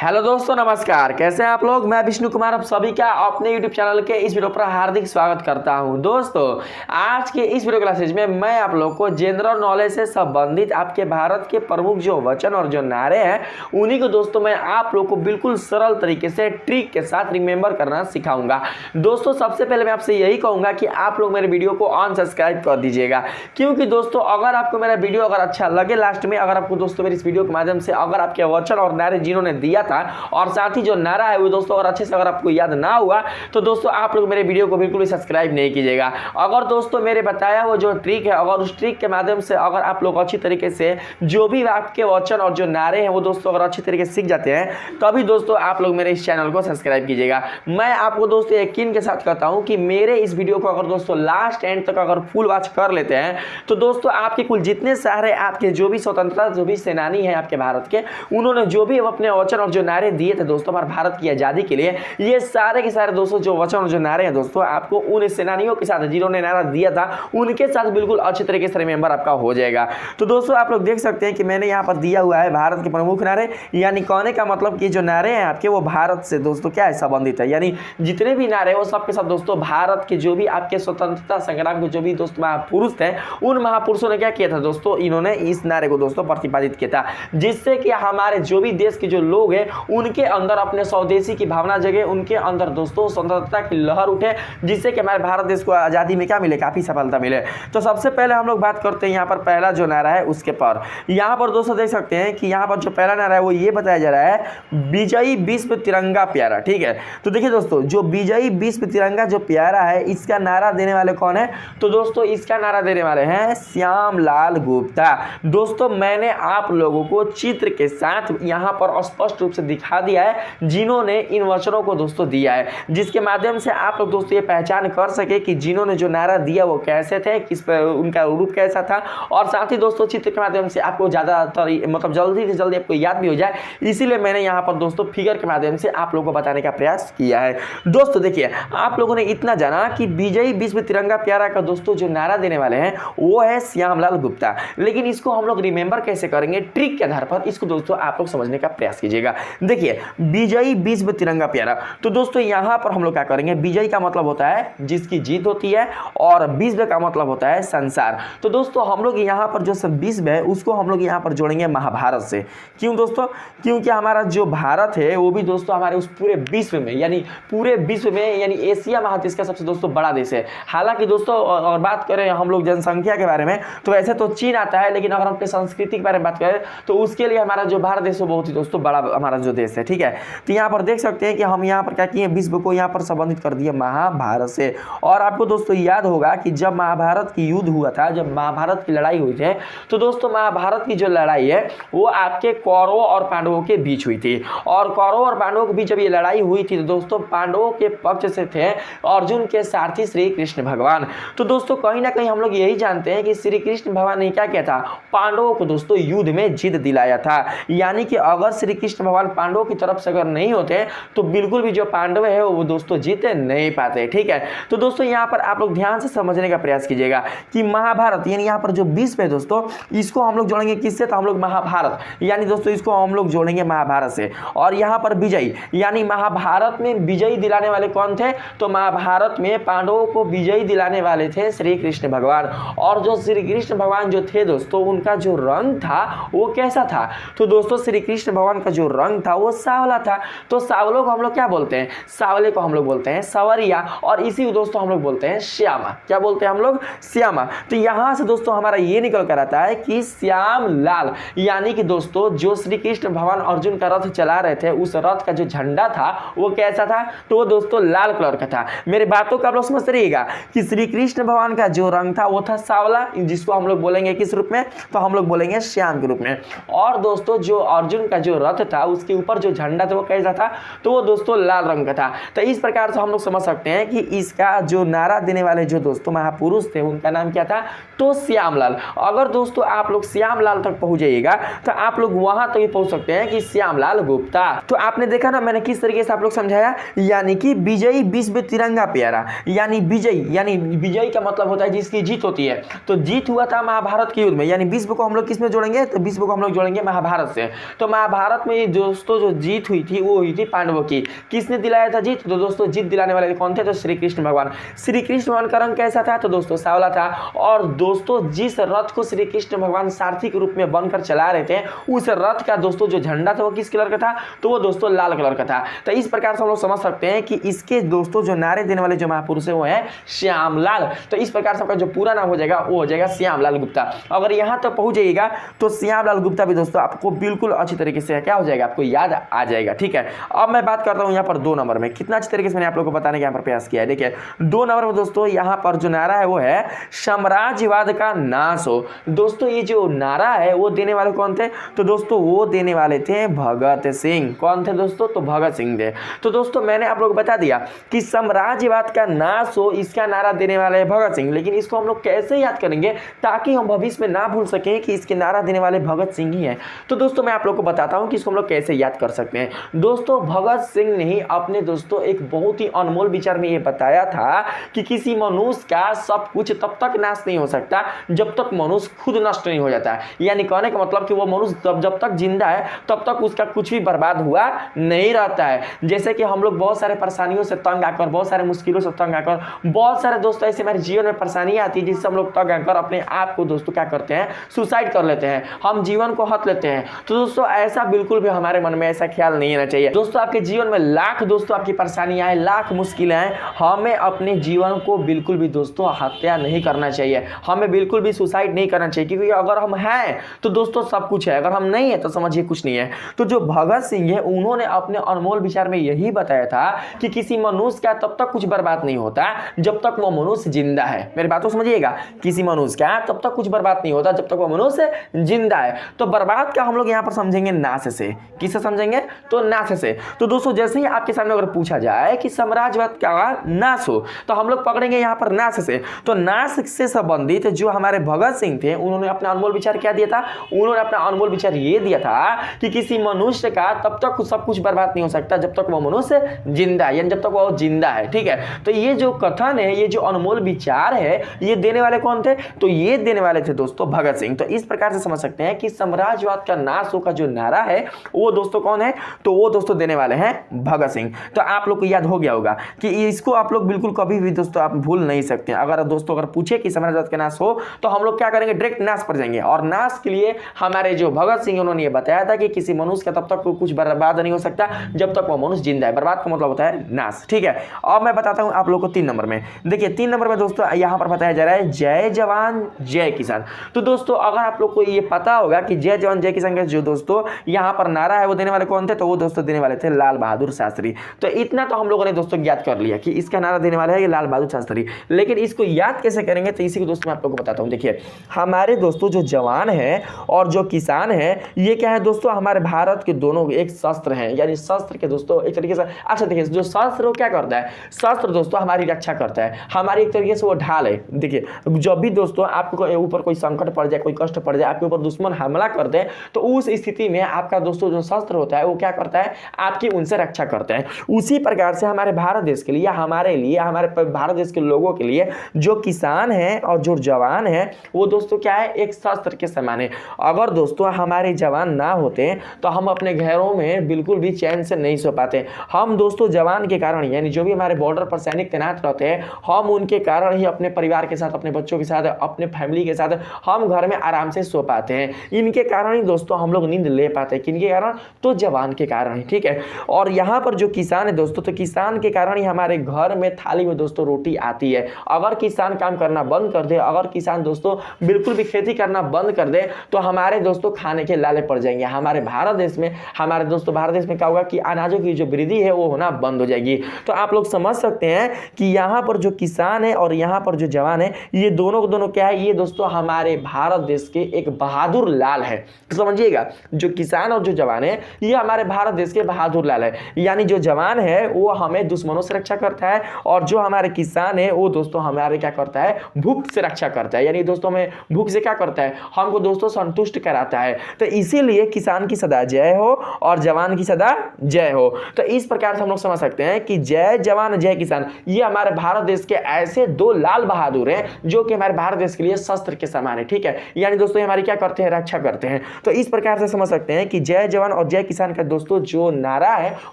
Hello दोस्तों, नमस्कार। कैसे हैं आप लोग। मैं विष्णु कुमार आप सभी का अपने यूट्यूब चैनल के इस वीडियो पर हार्दिक स्वागत करता हूं। दोस्तों, आज के इस वीडियो क्लासेज में मैं आप लोग को जनरल नॉलेज से संबंधित आपके भारत के प्रमुख जो वचन और जो नारे हैं उन्हीं को दोस्तों मैं आप लोग को बिल्कुल सरल तरीके से ट्रिक के साथ रिमेंबर करना सिखाऊंगा। दोस्तों, सबसे पहले मैं आपसे यही कहूंगा कि आप लोग मेरे वीडियो को अनसब्सक्राइब कर दीजिएगा, क्योंकि दोस्तों अगर आपको मेरा वीडियो अगर अच्छा लगे, लास्ट में अगर आपको दोस्तों मेरी इस वीडियो के माध्यम से अगर आपके वचन और नारे जिन्होंने दिया था और साथ ही जो नारा है वो दोस्तों अगर अच्छे से अगर आपको याद ना हुआ तो दोस्तों आप लोग मेरे वीडियो को बिल्कुल भी सब्सक्राइब नहीं कीजिएगा। अगर दोस्तों मेरे बताया हुआ जो ट्रिक है, अगर उस ट्रिक के माध्यम से अगर आप लोग अच्छी तरीके से जो भी आपके वचन और जो नारे हैं वो दोस्तों अगर अच्छी तरीके से सीख जाते हैं तभी दोस्तों आप लोग मेरे इस चैनल को सब्सक्राइब कीजिएगा। मैं आपको दोस्तों यकीन के साथ कहता हूं कि मेरे इस वीडियो को अगर दोस्तों लास्ट एंड तक अगर फुल वॉच कर लेते हैं तो दोस्तों आपके कुल जितने सारे आपके जो भी स्वतंत्रता जो भी सेनानी हैं आपके भारत के, उन्होंने जो भी अपने वचन और जो नारे दिए थे दोस्तों हमारे भारत की आजादी के लिए, ये सारे के सारे दोस्तों जो वचन और जो नारे हैं दोस्तों आपको उन सेनानियों के साथ जिन्होंने नारा दिया था उनके साथ बिल्कुल अच्छे तरीके से रिमेंबर आपका हो जाएगा। तो दोस्तों आप लोग देख सकते हैं कि मैंने यहाँ पर दिया हुआ है भारत के प्रमुख नारे, यानी कहने का मतलब कि जो नारे हैं आपके वो भारत से दोस्तों क्या है संबंधित है, यानी जितने भी नारे वो सबके सब दोस्तों भारत के जो भी आपके स्वतंत्रता संग्राम के जो भी दोस्त महापुरुष थे उन महापुरुषों ने क्या किया था दोस्तों, इन्होंने इस नारे को दोस्तों प्रतिपादित किया था, जिससे कि हमारे जो भी देश के जो लोग हैं उनके अंदर अपने स्वदेशी की भावना जगे, उनके अंदर दोस्तों स्वतंत्रता की लहर उठे, जिससे कि हमारे भारत देश को आज़ादी में क्या मिले, काफ़ी सफलता मिले। तो सबसे पहले हम लोग बात करते हैं यहाँ पर पहला जो नारा है उसके पर। यहाँ पर दोस्तों देख सकते हैं कि यहाँ पर जो पहला नारा है वो ये बताया जा रहा है, विजयी विश्व तिरंगा प्यारा। ठीक है, तो देखिए दोस्तों जो विजयी विश्व तिरंगा जो प्यारा है इसका नारा देने वाले कौन है, तो दोस्तों इसका नारा देने वाले हैं श्याम लाल गुप्ता। दोस्तों मैंने आप लोगों को चित्र के साथ यहाँ पर स्पष्ट रूप से दिखा दिया है जिन्होंने इन वचनों को दोस्तों दिया है, जिसके माध्यम से आप लोग दोस्तों ये पहचान कर सके कि जिन्होंने जो नारा दिया वो कैसे थे, किस पर उनका रूप कैसा था, और साथ ही दोस्तों चित्र के माध्यम से आपको ज़्यादातर मतलब जल्दी से जल्दी आपको याद भी हो जाए, इसीलिए मैंने यहाँ पर दोस्तों फिगर के माध्यम से आप लोगों को बताने का प्रयास किया है। दोस्तों देखिए आप लोगों ने इतना जाना कि विजयी विश्व तिरंगा प्यारा का दोस्तों जो नारा देने वाले हैं वो है श्यामलाल गुप्ता, लेकिन इसको हम लोग रिमेंबर कैसे करेंगे ट्रिक के आधार पर, इसको दोस्तों आप लोग समझने का प्रयास कीजिएगा। देखिए विजयी विश्व तिरंगा प्यारा, तो दोस्तों यहाँ पर हम लोग क्या करेंगे, विजयी का मतलब होता है जिसकी जीत होती है और विश्व का मतलब होता है संसार। तो दोस्तों हम लोग यहाँ पर जो विश्व है उसको हम लोग यहाँ पर जोड़ेंगे महाभारत से। क्यों दोस्तों, क्योंकि हमारा जो भारत है वो भी दोस्तों हमारे उस पूरे विश्व में यानी पूरे विश्व में यानी एशिया महादेश का सबसे दोस्तों बड़ा देश है। हालांकि दोस्तों और बात करें हम लोग जनसंख्या के बारे में तो वैसे तो चीन आता है, लेकिन अगर हम अपनी संस्कृति के बारे में बात करें तो उसके लिए हमारा जो भारत देश है बहुत ही दोस्तों बड़ा हमारा जो देश है। ठीक है, तो यहाँ पर देख सकते हैं कि हम यहाँ पर क्या किए, विश्व को यहाँ पर संबंधित कर दिया महाभारत से। और आपको दोस्तों याद होगा कि जब महाभारत की युद्ध हुआ था, जब महाभारत की लड़ाई हुई थी, तो दोस्तों महाभारत की जो लड़ाई है वो आपके कौरवों और पांडवों के बीच हुई थी, और कौरवों और पांडवों के बीच जब ये लड़ाई हुई थी तो दोस्तों पांडवों के पक्ष से थे अर्जुन के सारथी श्री कृष्ण भगवान। तो दोस्तों कहीं ना कहीं हम लोग यही जानते हैं कि श्री कृष्ण भगवान ने क्या किया था, पांडवों को दोस्तों युद्ध में जीत दिलाया था। यानी कि अगर श्री कृष्ण भगवान पांडवों की तरफ से अगर नहीं होते तो बिल्कुल भी जो पांडव है वो दोस्तों जीत नहीं पाते। ठीक है, तो दोस्तों यहाँ पर आप लोग ध्यान से समझने का प्रयास कीजिएगा कि महाभारत यानी यहाँ पर जो विश्व है दोस्तों इसको हम लोग जोड़ेंगे किससे, तो हम लोग महाभारत यानी दोस्तों इसको हम लोग जोड़ेंगे महाभारत से। और यहाँ पर विजयी यानी महाभारत में विजयी दिलाने वाले कौन थे, तो महाभारत में पांडवों को विजयी दिलाने वाले थे श्री कृष्ण भगवान। और जो श्री कृष्ण भगवान जो थे दोस्तों उनका जो रंग था वो कैसा था, तो दोस्तों श्री कृष्ण भगवान का जो रंग था वो सांवला था। तो सांवलों को हम लोग क्या बोलते हैं, सांवले को हम लोग बोलते हैं सवरिया, और इसी को दोस्तों हम लोग बोलते हैं श्यामा। क्या बोलते हैं हम लोग, श्यामा। तो यहाँ से दोस्तों हमारा ये निकल कर आता है कि श्याम लाल यानी कि दोस्तों जो श्री कृष्ण भगवान अर्जुन का रथ चला रहे थे उस रथ का जो झंडा था वो कैसा था, तो वो दोस्तों लाल कलर का था। मेरे बातों का आप लोग समझते रहिएगा कि श्री कृष्ण भगवान का जो रंग था वो था सांवला, जिसको हम लोग बोलेंगे किस रूप में, तो हम लोग बोलेंगे श्याम के रूप में। और दोस्तों जो अर्जुन का जो रथ था उसके ऊपर जो झंडा था वो कैसा था, तो वो दोस्तों लाल रंग का था। तो इस प्रकार से हम लोग समझ सकते हैं कि इसका जो नारा देने वाले जो दोस्तों महापुरुष थे उनका नाम क्या था, तो श्यामलाल। अगर दोस्तों आप लोग श्यामलाल तक पहुंच जाइएगा तो आप लोग वहां तक पहुंच सकते हैं कि श्यामलाल गुप्ता। तो आपने देखा ना मैंने किस तरीके से आप लोग समझाया, यानी कि विजयी विश्व तिरंगा प्यारा, यानी विजयी का मतलब होता है जिसकी जीत होती है। तो जीत हुआ था महाभारत के युद्ध में, यानी विश्व को हम लोग किस में जोड़ेंगे, तो विश्व को हम लोग जोड़ेंगे महाभारत से। तो महाभारत में जो दोस्तों जो जीत हुई थी वो हुई थी पांडवों की। किसने दिलाया था जीत? तो दोस्तों जीत दिलाने वाले कौन थे? तो श्री कृष्ण भगवान। श्री कृष्ण भगवान का रंग कैसा था? तो दोस्तों सांवला था। और दोस्तों जिस रथ को श्री कृष्ण भगवान सारथी के रूप में बनकर चला रहे थे, उस रथ का दोस्तों जो झंडा था वो किस कलर का था? तो वो दोस्तों लाल कलर का था। तो इस प्रकार से हम लोग समझ सकते हैं कि इसके दोस्तों जो नारे देने वाले जो महापुरुष है वो है श्यामलाल। तो इस प्रकार से आपका जो पूरा नाम हो जाएगा वो हो जाएगा श्यामलाल गुप्ता। अगर यहाँ तक पहुंच जाइएगा तो श्यामलाल गुप्ता भी दोस्तों आपको बिल्कुल अच्छी तरीके से क्या हो जाएगा, आपको याद आ जाएगा। ठीक है, अब मैं बात करता हूँ यहाँ पर 2 नंबर में। कितना अच्छी तरीके से मैंने आप लोगों को बताने का यहाँ पर प्रयास किया है। देखिए 2 नंबर में दोस्तों यहाँ पर जो नारा है वो है साम्राज्यवाद का नाश हो। दोस्तों ये जो नारा है वो देने वाले कौन थे? तो दोस्तों वो देने वाले थे भगत सिंह। कौन थे दोस्तों? तो भगत सिंह थे। तो दोस्तों मैंने आप लोग को बता दिया कि साम्राज्यवाद का नाश हो, इसका नारा देने वाले हैं भगत सिंह। लेकिन इसको हम लोग कैसे याद करेंगे ताकि हम भविष्य में ना भूल सकें कि इसके नारा देने वाले भगत सिंह ही हैं? तो दोस्तों मैं आप लोग को बताता हूं कि इसको हम लोग कैसे याद कर सकते हैं। दोस्तों भगत सिंह ने ही अपने दोस्तों एक बहुत ही अनमोल विचार में ये बताया था कि किसी मनुष्य का सब कुछ तब तक नाश नहीं हो सकता जब तक मनुष्य खुद नष्ट नहीं हो जाता। यानी कहने का मतलब कि वो मनुष्य जब तक जिंदा है तब तक उसका कुछ भी बर्बाद हुआ नहीं रहता है। जैसे कि हम लोग बहुत सारे परेशानियों से तंग आकर, बहुत सारे मुश्किलों से तंग आकर, बहुत सारे दोस्तों ऐसे हमारे जीवन में परेशानियां आती है जिससे हम लोग तंग आकर अपने आप को दोस्तों क्या करते हैं, सुसाइड कर लेते हैं, हम जीवन को हत लेते हैं। तो दोस्तों ऐसा बिल्कुल भी हमारे मन में ऐसा ख्याल नहीं आना चाहिए। दोस्तों आपके जीवन में लाख दोस्तों आपकी परेशानियां आए, लाख मुश्किलें आए, हमें अपने जीवन को बिल्कुल भी दोस्तों हत्या नहीं करना चाहिए, हमें बिल्कुल भी सुसाइड नहीं करना चाहिए। क्योंकि अगर हम हैं तो दोस्तों सब कुछ है, अगर हम नहीं है तो समझिए कुछ नहीं है। तो जो भगत सिंह है उन्होंने अपने अनमोल विचार में यही बताया था कि किसी मनुष्य का तब तक कुछ बर्बाद नहीं होता जब तक वो मनुष्य जिंदा है। मेरी बात को समझिएगा, किसी मनुष्य का तब तक कुछ बर्बाद नहीं होता जब तक वो मनुष्य जिंदा है। तो बर्बाद का हम लोग यहाँ पर समझेंगे नाश से। किससे समझेंगे? तो नाश से। तो दोस्तों जैसे ही आपके सामने अगर पूछा जाए कि साम्राज्यवाद का नाश हो तो हम लोग पकड़ेंगे यहाँ पर नाश से। तो नाश से संबंधित जो हमारे भगत सिंह थे उन्होंने अपना अनमोल विचार क्या दिया था? उन्होंने अपना अनमोल विचार ये दिया था कि किसी मनुष्य का तब तक सब कुछ बर्बाद नहीं हो सकता जब तक वो मनुष्य जिंदा है, यानी जब तक वो जिंदा है। ठीक है, तो ये जो कथन है, ये जो अनमोल विचार है, ये देने वाले कौन थे? तो ये देने वाले थे दोस्तों भगत सिंह। तो इस प्रकार से समझ सकते हैं कि साम्राज्यवाद का नाश हो का जो नारा है वो दोस्तों कौन है? तो वो दोस्तों देने वाले हैं भगत सिंह। तो आप लोग को याद हो गया होगा कि इसको आप लोग बिल्कुल कभी भी दोस्तों आप भूल नहीं सकते। अगर दोस्तों अगर पूछे कि साम्राज्यवाद का नाश हो तो हम लोग क्या करेंगे? डायरेक्ट नाश पर जाएंगे। और नाश के लिए हमारे जो भगत सिंह उन्होंने ये बताया था कि किसी मनुष्य का तब तक कुछ बर्बाद नहीं हो सकता जब तक वो मनुष्य जिंदा है। बर्बाद का मतलब होता है नाश। ठीक है, अब मैं बताता हूं आप लोग को 3 नंबर में। देखिए 3 नंबर में दोस्तों यहां पर बताया जा रहा है जय जवान जय किसान। तो दोस्तों अगर आप लोग को ये पता होगा कि जय जवान जय किसान का जो दोस्तों यहां पर नारा है वो देने वाले कौन थे? तो वो दोस्तों देने वाले थे लाल बहादुर शास्त्री। तो इतना तो हम लोगों ने दोस्तों याद कर लिया कि इसका नारा देने वाले है लाल बहादुर शास्त्री। लेकिन इसको याद कैसे करेंगे? तो इसी को दोस्तों मैं आप लोग को बताता हूं। देखिए हमारे दोस्तों जो जवान है और जो किसान है ये क्या है दोस्तों? हमारे भारत के दोनों एक शस्त्र हैं, यानी शस्त्र के दोस्तों एक तरीके से। अच्छा देखिए जो शस्त्र वो क्या करता है? शस्त्र दोस्तों हमारी रक्षा करता है, हमारी एक तरीके से वो ढाल है। देखिए जब भी दोस्तों आपको ऊपर कोई संकट पड़ जाए, कोई कष्ट पड़ जाए, आपके ऊपर दुश्मन हमला कर दे, तो उस स्थिति में आपका दोस्तों जो शस्त्र होता है वो क्या करता है? आपकी उनसे रक्षा करता है। उसी प्रकार से हमारे भारत देश के लिए, हमारे लिए, हमारे भारत देश के लोगों के लिए जो किसान है और जो जवान है वो दोस्तों क्या है? एक शस्त्र के समान है। अगर दोस्तों हमारे जवान ना होते तो हम अपने घरों में बिल्कुल भी चैन से नहीं सो पाते। हम दोस्तों जवान के कारण, यानी जो भी हमारे बॉर्डर पर सैनिक तैनात रहते हैं, हम उनके कारण ही अपने परिवार के साथ, अपने बच्चों के साथ, अपने फैमिली के साथ हम घर में आराम से सो पाते हैं। इनके कारण ही दोस्तों हम लोग नींद ले पाते हैं। किनके कारण? तो जवान के कारण ही। ठीक है, और यहाँ पर जो किसान है दोस्तों, तो किसान के कारण ही हमारे घर में थाली में दोस्तों रोटी आती है। अगर किसान काम करना बंद कर दे, अगर किसान दोस्तों बिल्कुल भी खेती करना बंद कर दे तो हमारे दोस्तों खाने के लाले पड़ जाएंगे। हमारे भारत देश में, हमारे दोस्तों भारत देश में क्या होगा कि अनाजों की जो वृद्धि है वो होना बंद हो जाएगी। तो आप लोग समझ सकते हैं कि यहाँ पर जो किसान है और यहाँ पर जो जवान है ये दोनों क्या है? ये दोस्तों हमारे भारत देश के एक बहादुर लाल है। तो समझिएगा जो किसान और जो जवान है ये हमारे भारत देश के बहादुर लाल है। यानी जो जवान है वो हमें दुश्मनों से रक्षा करता है और जो हमारे किसान है वो दोस्तों हमारे क्या करता है? भूख से रक्षा करता है। यानी दोस्तों हमें भूख से क्या करता है? हमको दोस्तों संतुष्ट कराता है। तो इसीलिए किसान की सदा जय हो और जवान की सदा जय हो। तो इस प्रकार से हम लोग समझ सकते हैं कि जय जवान जय किसान ये हमारे भारत देश के ऐसे 2 लाल बहादुर हैं जो कि हमारे भारत देश के लिए शस्त्र के समान है। ठीक है, यानी दोस्तों हमारी क्या करते हैं? रक्षा करते हैं। तो इस प्रकार से समझ सकते हैं कि जय जवान और जय किसान का दोस्तों जो नारा है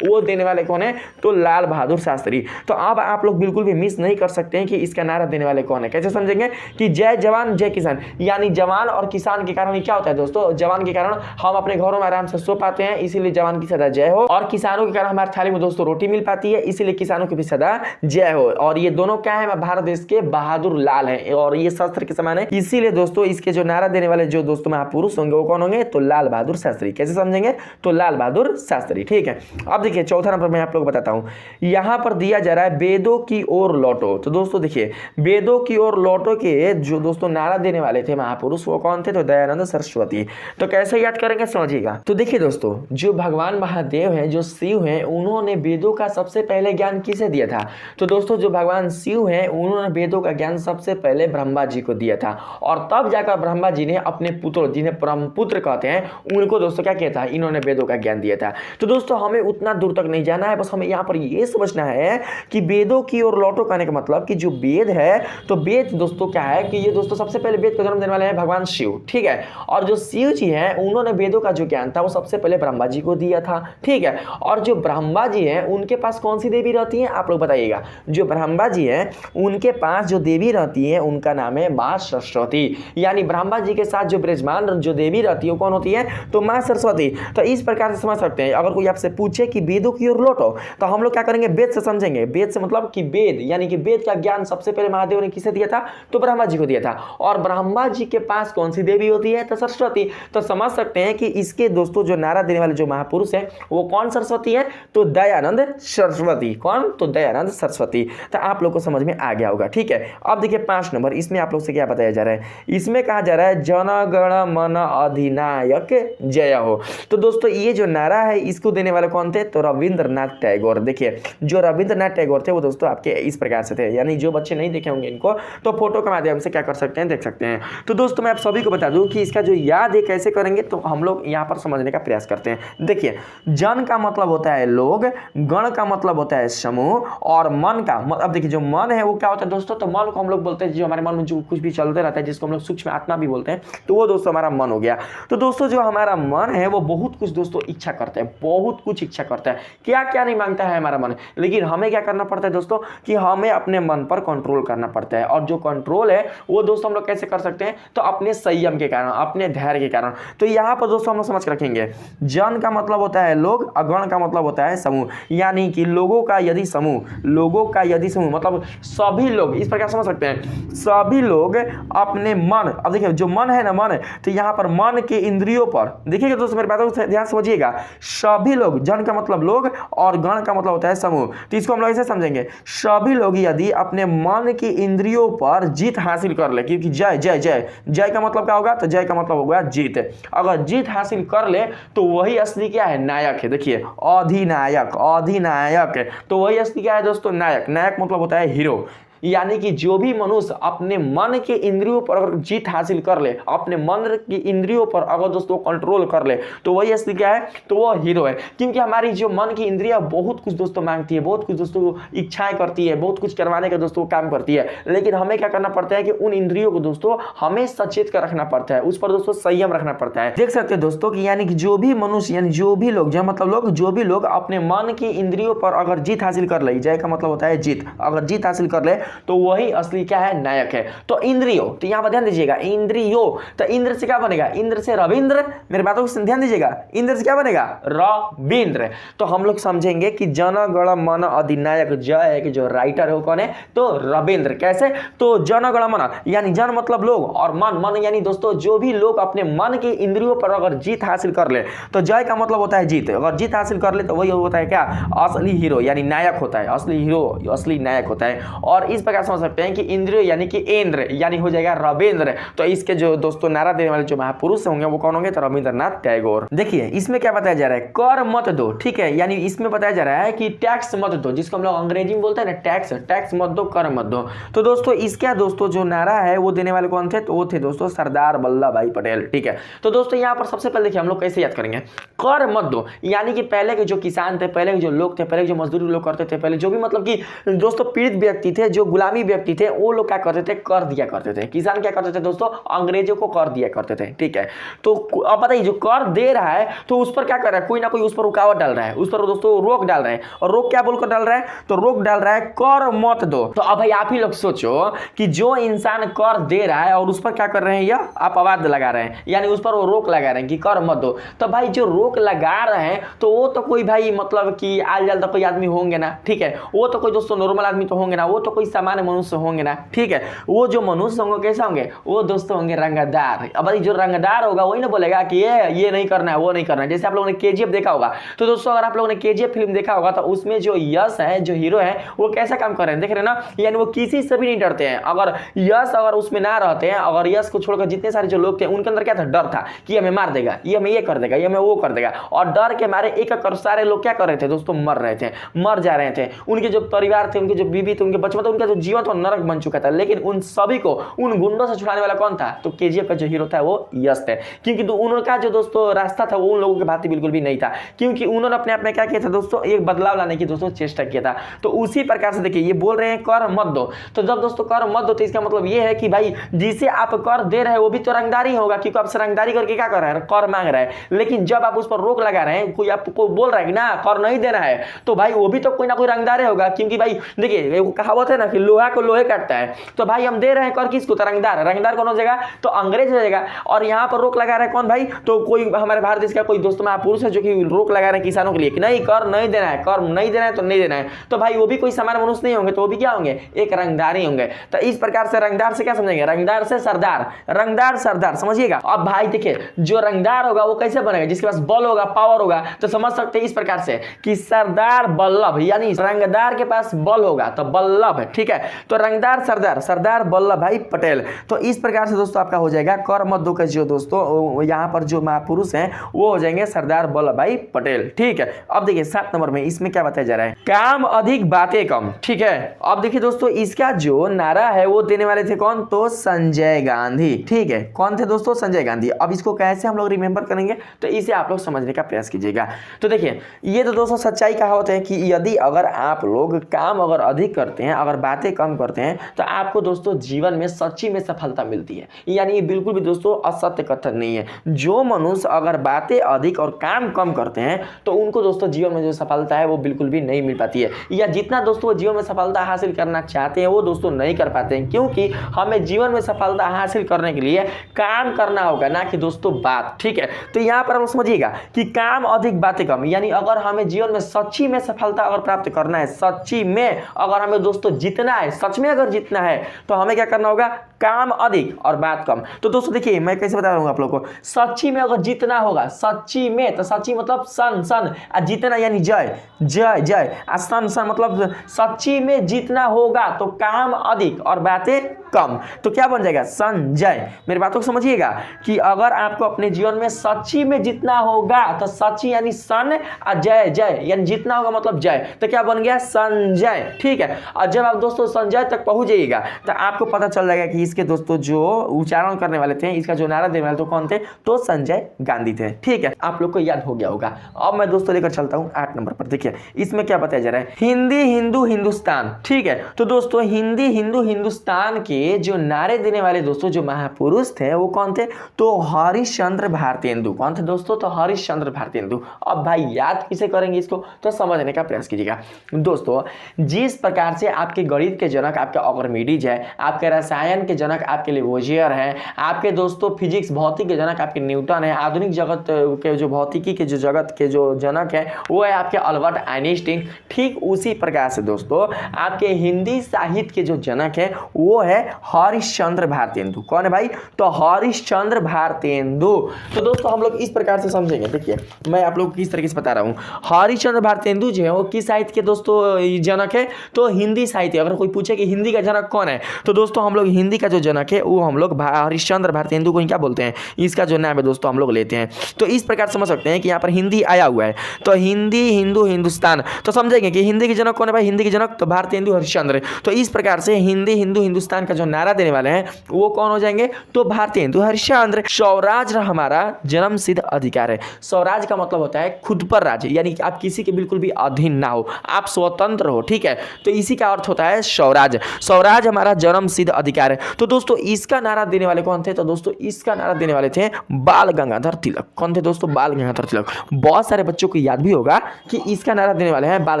वो देने वाले कौन है, तो लाल बहादुर शास्त्री। तो अब आप लोग बिल्कुल भी मिस नहीं कर सकते हैं कि इसका नारा देने वाले कौन है। कैसे समझेंगे कि जय जवान जय किसान, यानी जवान और किसान के कारण क्या होता है दोस्तों, जवान के कारण हम अपने घरों में आराम से सो पाते हैं, इसीलिए जवान की सदा जय हो, और किसानों के कारण हमारे थाली में दोस्तों रोटी मिल पाती है, इसीलिए किसानों की भी सदा जय हो। और ये दोनों क्या है, भारत देश के बहादुर लाल है और ये शस्त्र के समान है, इसीलिए दोस्तों इसके जो नारा देने वाले जो दोस्तों महापुरुष होंगे वो कौन होंगे, तो लाल बहादुर शास्त्री। कैसे समझेंगे, तो लाल बहादुर शास्त्री। ठीक है, अब देखिए चौथा नंबर मैं आप लोग बताता हूं, यहां पर दिया जा रहा है वेदों की ओर लौटो। तो दोस्तों देखिए वेदों की ओर लौटो के जो दोस्तों नारा देने वाले थे महापुरुष वो कौन थे, तो दयानंद सरस्वती। तो कैसे याद करेंगे समझिएगा। तो देखिए दोस्तों जो भगवान महादेव हैं, जो शिव हैं, उन्होंने वेदों का सबसे पहले ज्ञान किसे दिया था, तो दोस्तों जो भगवान शिव हैं उन्होंने वेदों का ज्ञान सबसे पहले ब्रह्मा जी को दिया था, और तब जाकर ब्रह्मा जी ने अपने पुत्र, जिन्हें ब्रह्मपुत्र कहते हैं, उनको दोस्तों क्या किया था, इन्होंने वेदों का ज्ञान दिया था। तो दोस्तों हमें उतना दूर तक नहीं जाना है, बस हमें यहाँ पर ये समझना है कि वेदों की ओर लौटो कहने का मतलब कि जो वेद है, तो वेद दोस्तों क्या है कि ये दोस्तों सबसे पहले वेद का जन्म देने वाले हैं भगवान शिव। ठीक है, और जो शिव जी हैं उन्होंने वेदों का जो ज्ञान था वो सबसे पहले ब्रह्मा जी को दिया था। ठीक है, और जो ब्रह्मा जी हैं उनके पास कौन सी देवी रहती हैं, आप लोग बताइएगा। जो ब्रह्मा जी हैं उनके पास जो देवी रहती है उनका नाम है मां सरस्वती, यानी ब्रह्मा जी के साथ जो ब्रजमान जो देवी रहती है वो कौन होती है, तो मां सरस्वती। तो इस प्रकार से समझ सकते हैं, अगर कोई आपसे पूछे कि वेदों की ओर लौटो तो हम लोग क्या करेंगे, वेद से समझेंगे। वेद से मतलब कि वेद यानी कि वेद का ज्ञान सबसे पहले महादेव ने किसे दिया था, तो ब्रह्मा जी को दिया था, और ब्रह्मा जी के पास कौन सी देवी होती है, तो सरस्वती। तो समझ सकते हैं कि इसके दोस्तों जो नारा देने वाले जो महापुरुष है वो कौन सरस्वती है, तो दयानंद सरस्वती। कौन, तो दयानंद सरस्वती। तो आप लोग को समझ में आ गया होगा। ठीक है, अब देखिए 5 नंबर, इसमें आप लोग से क्या बताया जा रहा है, इसमें कहा जा रहा है जन गण मन अधिनायक जय हो। तो दोस्तों ये जो नारा है इसको देने वाले कौन थे, तो रविंद्रनाथ टैगोर। देखिए जो रविंद्रनाथ टैगोर थे वो दोस्तों आपके इस प्रकार से थे, यानी जो बच्चे नहीं देखे होंगे इनको तो फोटो के माध्यम से क्या कर सकते हैं, देख सकते हैं। तो दोस्तों मैं आप सभी को बता दूं कि इसका जो याद है कैसे करेंगे, तो हम लोग यहाँ पर समझने का प्रयास करते हैं। देखिए जन का मतलब होता है लोग, गण का मतलब होता है समूह, और मन का अब देखिए जो मन है वो क्या होता है दोस्तों, तो मन को हम लोग बोलते हैं जो हमारे मन में जो कुछ भी चलते रहता है जिसको हम लोग सूक्ष्म आत्मा भी बोलते हैं, तो वो दोस्तों हमारा मन हो गया। तो दोस्तों जो हमारा मन है वो बहुत कुछ दोस्तों इच्छा करता है, बहुत कुछ इच्छा करता है, क्या क्या नहीं मांगता है हमारा मन, लेकिन हमें क्या करना पड़ता है दोस्तों कि हमें अपने मन पर कंट्रोल करना पड़ता है। और जो कंट्रोल है वो दोस्तों हम लोग कैसे कर सकते हैं, तो अपने संयम के कारण, अपने धैर्य के कारण। तो यहाँ पर दोस्तों हम लोग समझ के रखेंगे, जन का मतलब होता है लोग, अगण का मतलब होता है समूह, यानी कि लोगों का यदि समूह, लोगों का यदि समूह मतलब सभी लोग, इस प्रकार समझ सकते हैं सभी लोग अपने मन, अब देखिए जो मन है ना, मन, तो यहाँ पर मन के इंद्रियों पर, देखिएगा दोस्तों मेरी बातों को ध्यान समझिएगा, सभी लोग, जन का मतलब लोग और गण का मतलब होता है समूह। तो इसको हम लोग ऐसे समझेंगे, सभी लोग यदि अपने मन की इंद्रियों पर जीत हासिल कर ले, क्योंकि जय जय जय, जय का मतलब क्या होगा, तो जय का मतलब होगा जीत। अगर जीत हासिल कर ले तो वही असली क्या है, नायक है। देखिए अधिनायक, अधिनायक, तो वही असली क्या है दोस्तों, नायक। नायक मतलब होता है हीरो, यानी कि जो भी मनुष्य अपने मन के इंद्रियों पर अगर जीत हासिल कर ले, अपने मन की इंद्रियों पर अगर दोस्तों कंट्रोल कर ले, तो वही असली क्या है, तो वो हीरो है। क्योंकि हमारी जो मन की इंद्रियां बहुत कुछ दोस्तों मांगती है, बहुत कुछ दोस्तों इच्छाएं करती है, बहुत कुछ करवाने का दोस्तों काम करती है, लेकिन हमें क्या करना पड़ता है कि उन इंद्रियों को दोस्तों हमें सचेत कर रखना पड़ता है, उस पर दोस्तों संयम रखना पड़ता है। देख सकते हैं दोस्तों कि यानी कि जो भी मनुष्य, यानी जो भी लोग, जो मतलब लोग, जो भी लोग अपने मन की इंद्रियों पर अगर जीत हासिल कर ले, जय का मतलब होता है जीत, अगर जीत हासिल कर ले तो वही असली क्या है, नायक है। तो इंद्रियों, तो यहां पर ध्यान दीजिएगा, इंद्रियों, तो इंद्र से क्या बनेगा, इंद्र से रविंद्र, मेरी बातों को ध्यान दीजिएगा, इंद्र से क्या बनेगा, रविंद्र। तो हम लोग समझेंगे कि जन गण मन अधिनायक जय के जो राइटर है कौन है, तो रविंद्र। कैसे, तो जन गण मन, यानी जन मतलब लोग, और मन, मन यानी दोस्तों जो भी लोग अपने मन की इंद्रियों पर अगर जीत हासिल कर ले, तो जय का मतलब होता है जीत, अगर जीत हासिल कर ले तो वही होता है क्या, असली हीरो, यानी नायक होता है, असली हीरो, असली नायक होता है। और इस प्रकार समझ सकते हैं कि इंद्रिय यानी कि इंद्र, यानी हो जाएगा रविंद्र। तो इसके जो दोस्तों नारा देने वाले जो महापुरुष होंगे वो कौन होंगे, तो रविंद्रनाथ टैगोर। देखिए इसमें क्या बताया जा रहा है, कर मत दो, ठीक है, यानी इसमें बताया जा रहा है कि टैक्स मत दो, जिसको हम लोग अंग्रेजी में बोलते हैं ना टैक्स, टैक्स मत दो, कर मत दो। तो दोस्तों इसका दोस्तों जो नारा है वो देने वाले कौन थे, तो वो थे दोस्तों सरदार वल्लभ भाई पटेल। ठीक है, तो दोस्तों यहाँ पर सबसे पहले देखिए हम लोग कैसे याद करेंगे, कर मत दो, यानी कि पहले के जो किसान थे, पहले के जो लोग थे, पहले जो मजदूरी लोग करते थे, पहले जो भी मतलब कि दोस्तों पीड़ित व्यक्ति थे, जो गुलामी व्यक्ति थे वो लोग क्या करते थे, कर दिया करते थे। किसान क्या करते थे दोस्तों, अंग्रेजों को कर दिया करते थे, ठीक है। तो अब बताइए जो कर दे रहा है तो उस पर क्या कर रहा है, कोई ना कोई उस पर रुकावट डाल रहा है, उस पर दोस्तों रोक डाल रहा है। और रोक क्या बोलकर डाल रहा है, तो रोक डाल रहा है कर मत दो। तो अब भाई आप ही लोग सोचो कि जो इंसान कर दे रहा है और उस पर क्या कर रहे हैं, यह आप आवाज लगा रहे हैं, यानी उस पर वो रोक लगा रहे हैं कि कर मत दो। तो भाई जो रोक लगा रहे हैं तो वो तो कोई भाई मतलब कि आल जाल तो कोई आदमी होंगे ना, ठीक है। वो तो कोई दोस्तों नॉर्मल आदमी तो होंगे ना, वो तो कोई सामान्य मनुष्य होंगे ना, ठीक है। वो जो मनुष्य होंगे कैसे होंगे, वो दोस्तों होंगे रंगदार। अब भाई जो रंगदार होगा वही ना बोलेगा कि ये नहीं करना है, वो नहीं करना है। जैसे आप लोगों ने केजीएफ देखा होगा, तो दोस्तों अगर आप लोगों ने केजीएफ फिल्म देखा होगा तो उसमें जो यश है, जो हीरो है, वो कैसा काम कर रहे हैं देख रहे हैं ना, यानी वो किसी से भी नहीं डरते हैं। अगर यश अगर उसमें ना रहते हैं, अगर यश को छोड़कर जितने सारे जो लोग थे उनके अंदर क्या था, डर था कि हमें मार देगा, ये हमें ये कर देगा, ये हमें वो कर देगा। और डर के मारे एक एक सारे लोग क्या कर रहे थे दोस्तों, मर रहे थे, मर जा रहे थे। उनके जो परिवार थे, उनके जो बीवी थे, उनके बच्चे थे, उनका जो जीवन था नरक बन चुका था। लेकिन उन सभी को उन गुंडों से छुड़ाने वाला कौन था, तो केजीएफ का जो हीरो था वो यश थे। क्योंकि तो उनका जो दोस्तों रास्ता था वो उन लोगों के भांति बिल्कुल भी नहीं था, क्योंकि उन्होंने अपने आप में क्या किया था दोस्तों, एक बदलाव लाने की दोस्तों चेष्टा किया था। तो उसी प्रकार से देखिए ये बोल रहे हैं कर मत दो। तो जब दोस्तों कर मत दो तो इसका मतलब ये है कि भाई जिसे आप कर दे रहे हैं वो भी तो रंगदारी होगा, क्योंकि आपसे रंगदारी करके क्या कर रहा है, कर मांग रहा है। लेकिन जब आप उस पर रोक लगा रहे हैं, कोई आपको बोल रहा है कि ना कर नहीं देना है, तो भाई वो भी तो कोई ना कोई रंगदार होगा। क्योंकि भाई देखिए वो कहावत है ना कि लोहा को लोहे काटता है। तो भाई हम दे रहे हैं कर किसको, तो रंगदार। रंगदार कौन हो जाएगा, तो अंग्रेज हो जाएगा। और यहाँ पर रोक लगा रहा है कौन भाई, तो कोई हमारे भारत देश का कोई दोस्तों महापुरुष है जो कि रोक लगा रहे हैं किसानों के लिए कि नहीं कर नहीं देना है, कर नहीं देना है तो नहीं देना है। तो भाई वो भी कोई सामान्य मनुष्य नहीं होंगे, तो वो भी क्या होंगे, एक रंगदार ही होंगे। तो इस प्रकार से रंगदार से क्या समझेंगे, रंगदार से सरदार, रंगदार सरदार, समझिएगा। अब भाई देखिए जो रंगदार होगा वो कैसे बनेगा, जिसके पास बल होगा, पावर होगा। तो समझ सकते हैं इस प्रकार से कि सरदार बल्लभ, यानी रंगदार के पास बल होगा तो बल्लभ, ठीक है। तो रंगदार सरदार, सरदार वल्लभ भाई पटेल। तो इस प्रकार से दोस्तों आपका हो जाएगा कर मत दो का जो दोस्तों यहाँ पर जो महापुरुष हैं वो हो जाएंगे सरदार वल्लभ भाई पटेल, ठीक है। अब देखिए 7 नंबर में इसमें क्या बताया जा रहा है, काम अधिक बातें कम, ठीक है। अब देखिए दोस्तों इसका जो नारा है वो देने वाले थे कौन, तो संजय गांधी, ठीक है। कौन थे दोस्तों, संजय गांधी। अब इसको कैसे हम लोग रिमेंबर करेंगे, तो इसे आप लोग समझने का प्रयास कीजिएगा। तो देखिए ये तो दोस्तों सच्चाई कहावत है कि यदि अगर आप लोग काम अगर अधिक करते हैं, अगर बातें कम करते हैं, तो आपको दोस्तों जीवन में सच्ची में सफलता मिलती है। यानी ये बिल्कुल भी दोस्तों असत्य कथन नहीं है। जो मनुष्य अगर बातें अधिक और काम कम करते हैं तो उनको दोस्तों जीवन में जो सफलता है वो बिल्कुल भी नहीं मिल पाती है, या जितना दोस्तों वो जीवन में सफलता हासिल करना चाहते हैं वो दोस्तों नहीं कर पाते हैं। क्योंकि हमें जीवन में सफलता हासिल करने के लिए काम करना होगा, ना कि दोस्तों बात, ठीक है। तो यहाँ पर हम समझिएगा कि काम अधिक बातें कम, यानी अगर हमें जीवन में सच्ची में सफलता अगर प्राप्त करना है, सच्ची में अगर हमें दोस्तों जीतना है, सच में अगर जीतना है, तो हमें क्या करना होगा, काम अधिक और बात कम। तो दोस्तों देखिए मैं कैसे बता रहा हूँ आप लोगों को, सच्ची में अगर जीतना होगा, सच्ची में, तो सच्ची मतलब सन सन, जीतना यानी जय जय जय, सन सन मतलब सच्ची में जीतना होगा तो काम अधिक और बातें कम। तो क्या बन जाएगा, संजय। मेरी बातों को समझिएगा कि अगर आपको अपने जीवन में सच्ची में जीतना होगा तो सच्ची यानी सन, जय जय यानी जीतना होगा मतलब जय, तो क्या बन गया, संजय, ठीक है। और जब आप दोस्तों संजय तक पहुंच जाइएगा तो आपको पता चल जाएगा कि इसके दोस्तों जो उच्चारण करने वाले थे, इसका जो नारा देने वाले तो कौन थे, तो संजय गांधी थे, ठीक है। आप लोग को याद हो गया होगा। अब मैं दोस्तों लेकर चलता हूं 8 नंबर पर। देखिए इसमें क्या बताया जा रहा है, हिंदी हिंदू हिंदुस्तान, ठीक है। तो दोस्तों हिंदी हिंदू हिंदुस्तान के जो नारे देने वाले दोस्तों जो महापुरुष थे वो कौन थे, तो हरिश्चंद्र भारतेंदु। कौन थे दोस्तों, तो हरिश्चंद्र भारतेंदु। अब भाई याद किसे करेंगे इसको, तो समझने का प्रयास कीजिएगा दोस्तों। जिस प्रकार से आपके गणित के जनक आपके आर्किमिडीज है, आपके रसायन के जनक आपके लेवोजियर है, आपके दोस्तों फिजिक्स भौतिक के जनक आपके न्यूटन है, आधुनिक जगत के जो भौतिकी के जो जगत के जो जनक है वो है आपके अल्बर्ट आइंस्टीन। ठीक उसी प्रकार से दोस्तों आपके हिंदी साहित्य के जो जनक है वो है हरिश्चंद्र भारतेंदु। कौन है भाई, तो हरिश्चंद्र भारतेंदु। तो दोस्तों हम लोग इस प्रकार से समझेंगे। देखिए मैं आप लोग किस तरीके से बता रहा हूँ, हरिश्चंद्र भारतेंदु जो है वो किस साहित्य के दोस्तों जनक है, तो हिंदी साहित्य। अगर कोई पूछे कि हिंदी का जनक कौन है, तो दोस्तों हम लोग हिंदी का जो जनक है वो हम लोग हरिश्चंद्र भारतेंदु को क्या बोलते हैं, इसका जो नाम है दोस्तों हम लोग लेते हैं। तो इस प्रकार समझ सकते हैं कि यहाँ पर हिंदी आया हुआ है, तो हिंदी हिंदू हिंदुस्तान, तो समझेंगे कि हिंदी के जनक कौन है भाई, हिंदी के जनक तो भारतेंदु हरिश्चंद्र। तो इस प्रकार से हिंदी हिंदू हिंदुस्तान का जो नारा देने वाले हैं वो कौन हो जाएंगे, तो भारतेंदु हरिश्चंद्र। स्वराज हमारा जन्म सिद्ध अधिकार है। स्वराज का मतलब होता है खुद पर राज, यानी कि आप किसी के बिल्कुल भी अधीन ना हो, आप स्वतंत्र हो, ठीक है। तो इसी का अर्थ होता है है स्वराज। स्वराज हमारा जन्म सिद्ध अधिकार है। तो दोस्तों इसका नारा देने वाले कौन थे? तो दोस्तों इसका नारा देने वाले थे बाल गंगाधर तिलक। कौन थे दोस्तों? बाल गंगाधर तिलक। बहुत सारे बच्चों को याद भी होगा कि इसका नारा देने वाले हैं बाल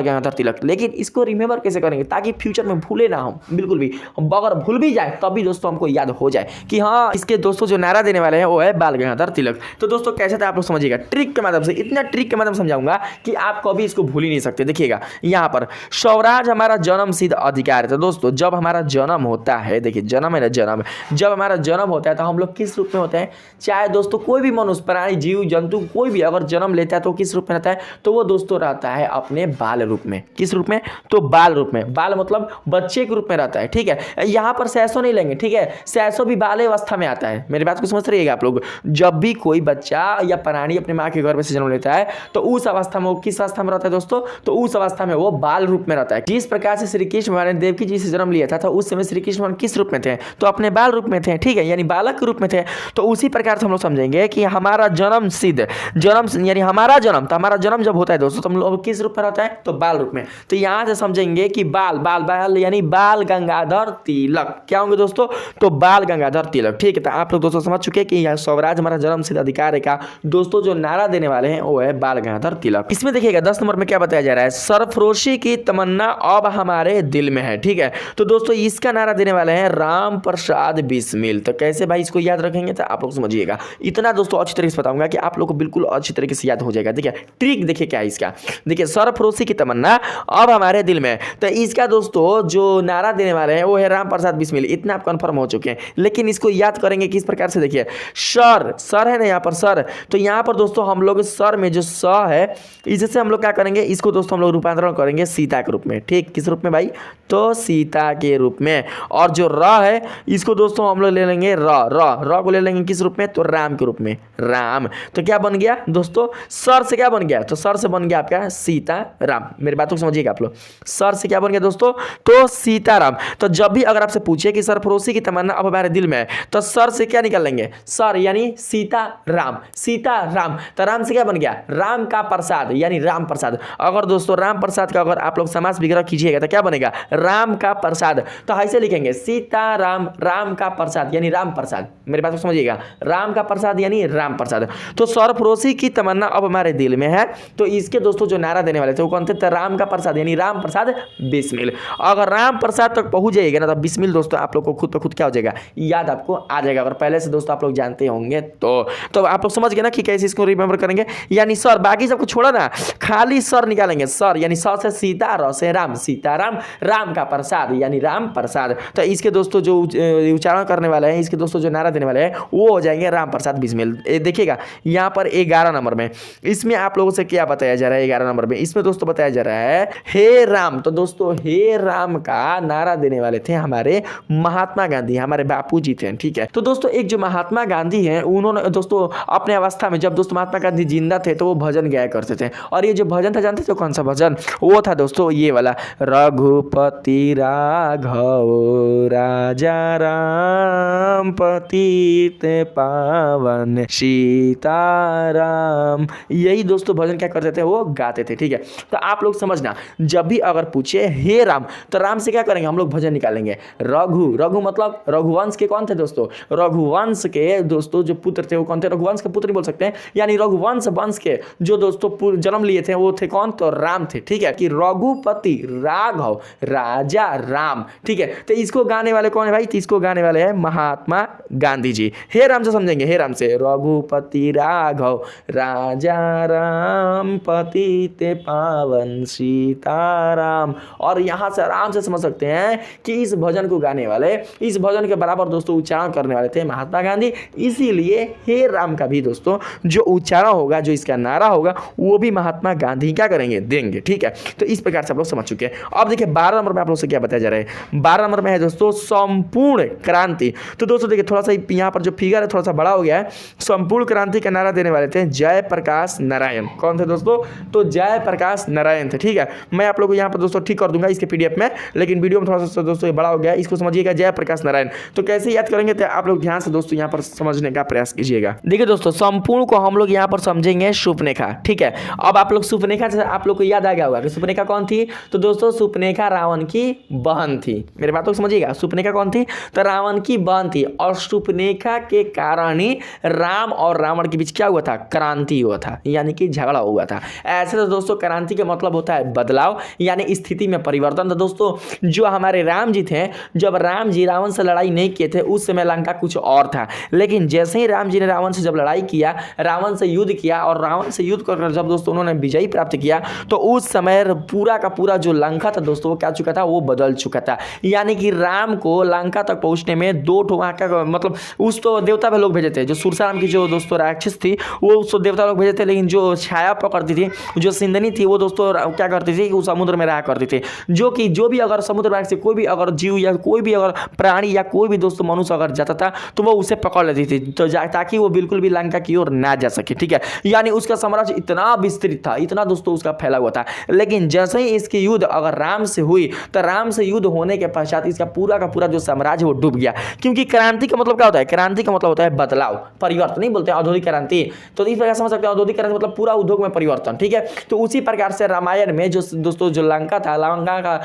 गंगाधर तिलक, लेकिन इसको रिमेंबर कैसे करेंगे ताकि फ्यूचर में भूले ना हम, बिल्कुल भी। अगर भूल भी जाए तब भी दोस्तों हमको याद हो जाए कि हाँ इसके दोस्तों जो नारा देने वाले हैं वो है बाल गंगाधर तिलक। तो दोस्तों कैसे था आप लोग समझिएगा, ट्रिक के माध्यम से, इतना ट्रिक के माध्यम से समझाऊंगा कि आप कभी इसको भूल ही नहीं सकते। देखिएगा यहाँ पर स्वराज हमारा जन्म सिद्ध अधिकार है। तो दोस्तों जब हमारा जन्म होता है, देखिए जन्म है ना, जन्म, जब हमारा जन्म होता है तो हम लोग किस रूप में होते हैं? चाहे दोस्तों कोई भी मनुष्य, प्राणी, जीव जंतु कोई भी अगर जन्म लेता है तो किस रूप में रहता है? तो वो दोस्तों रहता है अपने बाल रूप में। किस रूप में? तो बाल रूप में। बाल मतलब बच्चे के रूप में रहता है, ठीक है। यहाँ पर सैसो नहीं लेंगे, ठीक है, सैसो भी बाल अवस्था में आता है। मेरी बात को समझ रहिएगा आप लोग। जब भी कोई बच्चा या प्राणी अपने माँ के गर्भ से जन्म लेता है तो उस अवस्था में वो किस अवस्था में रहता है दोस्तों? तो उस अवस्था में वो बाल रूप में रहता है। जिस प्रकार से श्री कृष्ण भगवान ने देवकी जी से जन्म लिया था तो उस समय श्री कृष्ण भगवान किस रूप में थे? तो अपने बाल रूप में थे, ठीक है, यानी बालक के रूप में थे। तो उसी प्रकार से हम लोग समझेंगे कि हमारा जन्म सिद्ध, जन्म यानी हमारा जन्म, तो हमारा जन्म जब होता है दोस्तों तो हम लोग किस रूप में रहता है? तो बाल रूप में। तो यहाँ से समझेंगे कि बाल बाल बाल यानी बाल गंगाधर तिलक। क्या होंगे दोस्तों? तो बाल गंगाधर तिलक, ठीक है। तो आप लोग दोस्तों समझ चुके हैं कि यह स्वराज हमारा जन्म सिद्ध अधिकार है का दोस्तों जो नारा देने वाले हैं वो है बाल गंगाधर तिलक। इसमें देखिएगा 10 नंबर में क्या बताया जा रहा है? सरफरोशी की तमन्ना अब हमारे दिल में है, ठीक है। तो दोस्तों इसका नारा देने वाले हैं राम प्रसाद बिस्मिल। तो कैसे भाई इसको याद रखेंगे? तो आप लोग समझिएगा, इतना दोस्तों अच्छी तरीके से बताऊंगा कि आप लोग को बिल्कुल अच्छी तरीके से याद हो जाएगा। देखिए ट्रिक देखिए क्या है इसका। देखिए सरफरोशी की तमन्ना अब हमारे दिल में, तो इसका दोस्तों जो नारा देने वाले हैं वो है राम प्रसाद बिस्मिल। इतना आप कंफर्म हो चुके हैं, लेकिन इसको याद करेंगे किस प्रकार से? देखिए सर, सर है ना यहाँ पर सर, तो यहाँ पर दोस्तों हम लोग सर में जो स है इससे हम लोग क्या करेंगे? इसको दोस्तों हम लोग रूपांतरण करेंगे सीता के रूप में, ठीक। किस रूप में भाई? तो सीता के रूप में। और जो र है इसको दोस्तों हम लोग ले लेंगे र को ले लेंगे किस रूप में? तो राम के रूप में, राम। तो क्या बन गया दोस्तों? सर से क्या बन गया? तो सर से बन गया आपका सीता राम। मेरी बातों को समझिएगा आप लोग, सर से क्या बन गया दोस्तों? तो सीताराम। तो जब भी अगर आपसे पूछे कि सरफरोशी की तमन्ना अब हमारे दिल में है तो सर से क्या निकाल लेंगे? सर यानी सीता राम, सीता राम। तो राम से क्या बन गया? राम का प्रसाद यानी राम प्रसाद। अगर दोस्तों राम प्रसाद का अगर आप लोग समास विग्रह कीजिएगा तो क्या बनेगा? राम का प्रसाद। तो ऐसे लिखेंगे सीता राम, राम का प्रसाद यानी राम प्रसाद। मेरी बात को समझिएगा, राम का प्रसाद यानी राम प्रसाद। तो सरफरोशी की तमन्ना अब हमारे दिल में है, तो इसके दोस्तों जो नारा देने वाले थे वो कौन थे? तो राम का प्रसाद यानी राम प्रसाद बिस्मिल। अगर राम प्रसाद तक पहुंच जाएगा ना तो बिस्मिल दोस्तों आप लोग को खुद पे खुद क्या हो जाएगा? याद आपको आ जाएगा। अगर पहले से दोस्तों आप लोग जानते होंगे तो आप लोग समझ गए ना कि कैसे इसको रिमेंबर करेंगे। यानी सर, बाकी सबको छोड़ा ना, खाली सर निकालेंगे। सर यानी स से सीता, र से राम, सीताराम, राम का प्रसाद यानी राम प्रसाद। तो इसके दोस्तों जो उच्चारण करने वाले हैं, इसके दोस्तों जो नारा देने वाले हैं वो हो जाएंगे राम प्रसाद बिस्मिल। देखिएगा यहाँ पर 11 नंबर में, इसमें आप लोगों से क्या बताया जा रहा है? 11 नंबर में इसमें दोस्तों बताया जा रहा है हे राम। तो दोस्तों हे राम का नारा देने वाले थे हमारे महात्मा गांधी, हमारे बापू जी थे, ठीक है। तो दोस्तों एक जो महात्मा गांधी हैं उन्होंने दोस्तों अपने अवस्था में जब दोस्तों महात्मा गांधी जिंदा थे तो वो भजन गाया करते थे। और ये जो भजन था जानते थे कौन सा भजन? वो था दोस्तों ये वाला, रघुपति राघव राजा राम पतित पावन सीताराम। यही दोस्तों भजन क्या करते थे? वो गाते थे, ठीक है। तो आप लोग समझना, जब भी अगर पूछे हे राम तो राम से क्या करेंगे? हम लोग भजन निकालेंगे। रघु, रघु मतलब रघुवंश के कौन थे दोस्तों? रघुवंश के दोस्तों जो पुत्र थे वो कौन थे? रघुवंश के पुत्र नहीं बोल सकते हैं, यानी रघुवंश वंश के जो दोस्तों जन्म लिए थे वो थे कौन? तो राम थे, ठीक है। कि रघुपति राघव राजा राम, ठीक है। तो इसको गाने वाले कौन है भाई? तो इसको गाने वाले हैं महात्मा गांधी जी। हे राम से समझेंगे, हे राम से रघुपति राघव राजा राम पतित पावन सीताराम। और यहाँ से आराम से समझ सकते हैं कि इस भजन को गाने वाले, इस भजन के बराबर दोस्तों उच्चारण करने वाले थे महात्मा गांधी। इसीलिए हे राम का भी दोस्तों जो उच्चारण होगा, जो इसका नारा होगा वो भी महात्मा गांधी क्या करेंगे? देंगे, ठीक है। तो इस प्रकार से आप लोग समझ चुके हैं। अब देखिए 12 नंबर में आप लोग से क्या बताया जा रहा है? 12 नंबर में है दोस्तों संपूर्ण क्रांति। तो दोस्तों देखिए थोड़ा सा यहाँ पर जो फिगर है थोड़ा सा बड़ा हो गया है। संपूर्ण क्रांति का नारा देने वाले थे जयप्रकाश नारायण। कौन थे दोस्तों? तो जयप्रकाश नारायण थे, ठीक है। मैं आप लोग को यहाँ पर दोस्तों ठीक कर दूंगा इसके पीडीएफ में, लेकिन वीडियो में थोड़ा सा दोस्तों बड़ा हो गया है। इसको समझिएगा जयप्रकाश नारायण। तो कैसे याद करेंगे तो आप लोग ध्यान से दोस्तों यहाँ पर समझने का प्रयास कीजिएगा। देखिए दोस्तों संपूर्ण को हम लोग यहाँ पर समझेंगे सुपनेखा, ठीक है। अब आप लोग सुपनेखा से आप लोग को याद आ गया होगा कि सुपनेखा कौन थी? तो दोस्तों सुपनेखा रावण की बहन थी। मेरे बातों को समझिएगा, शूर्पणखा कौन थी? तो रावण की बहन थी और शूर्पणखा के कारण ही राम और रावण के बीच क्या हुआ था? क्रांति हुआ था, यानी कि झगड़ा हुआ था। ऐसे तो दोस्तों क्रांति का मतलब होता है बदलाव, यानी स्थिति में परिवर्तन। तो दोस्तों जो हमारे राम जी थे, जब राम जी रावण से लड़ाई नहीं किए थे उस समय लंका कुछ और था, लेकिन जैसे ही राम जी ने रावण से जब लड़ाई किया, रावण से युद्ध किया और रावण से युद्ध कर जब दोस्तों उन्होंने विजय प्राप्त किया, तो उस समय पूरा का पूरा जो लंका था दोस्तों वो क्या चुका था? वो बदल चुका था। यानी कि राम को लंका तक पहुंचने में 2 वहाँ का मतलब उस तो देवता भी लोग भेजे थे, जो सुरसाराम की जो दोस्तों राक्षस थी वो उस देवता लोग भेजे थे, लेकिन जो छाया पकड़ती थी, जो सिंधनी थी, वो दोस्तों क्या करती थी? वो समुद्र में रहा करती थी, जो कि जो भी अगर समुद्र मार्ग से कोई भी अगर जीव या कोई भी अगर प्राणी या कोई भी दोस्तों मनुष्य अगर जाता था तो वो उसे पकड़ लेती थी, तो ताकि वो बिल्कुल भी लंका की ओर ना जा सके। ठीक है, यानी उसका साम्राज्य इतना विस्तृत था, इतना दोस्तों उसका फैला हुआ था। लेकिन जैसे ही इसकी युद्ध अगर राम से हुई, तो राम से युद्ध होने के पश्चात इसका पूरा का पूरा जो साम्राज्य वो डूब गया। क्योंकि क्रांति का मतलब क्या होता है? क्रांति का मतलब होता है बदलाव, परिवर्तन। नहीं बोलते औद्योगिक क्रांति, तो इस प्रकार समझ सकते हैं औद्योगिक क्रांति मतलब पूरा उद्योग में परिवर्तन। ठीक है, तो उसी प्रकार से रामायण में जो दोस्तों जो लंका था, लंका का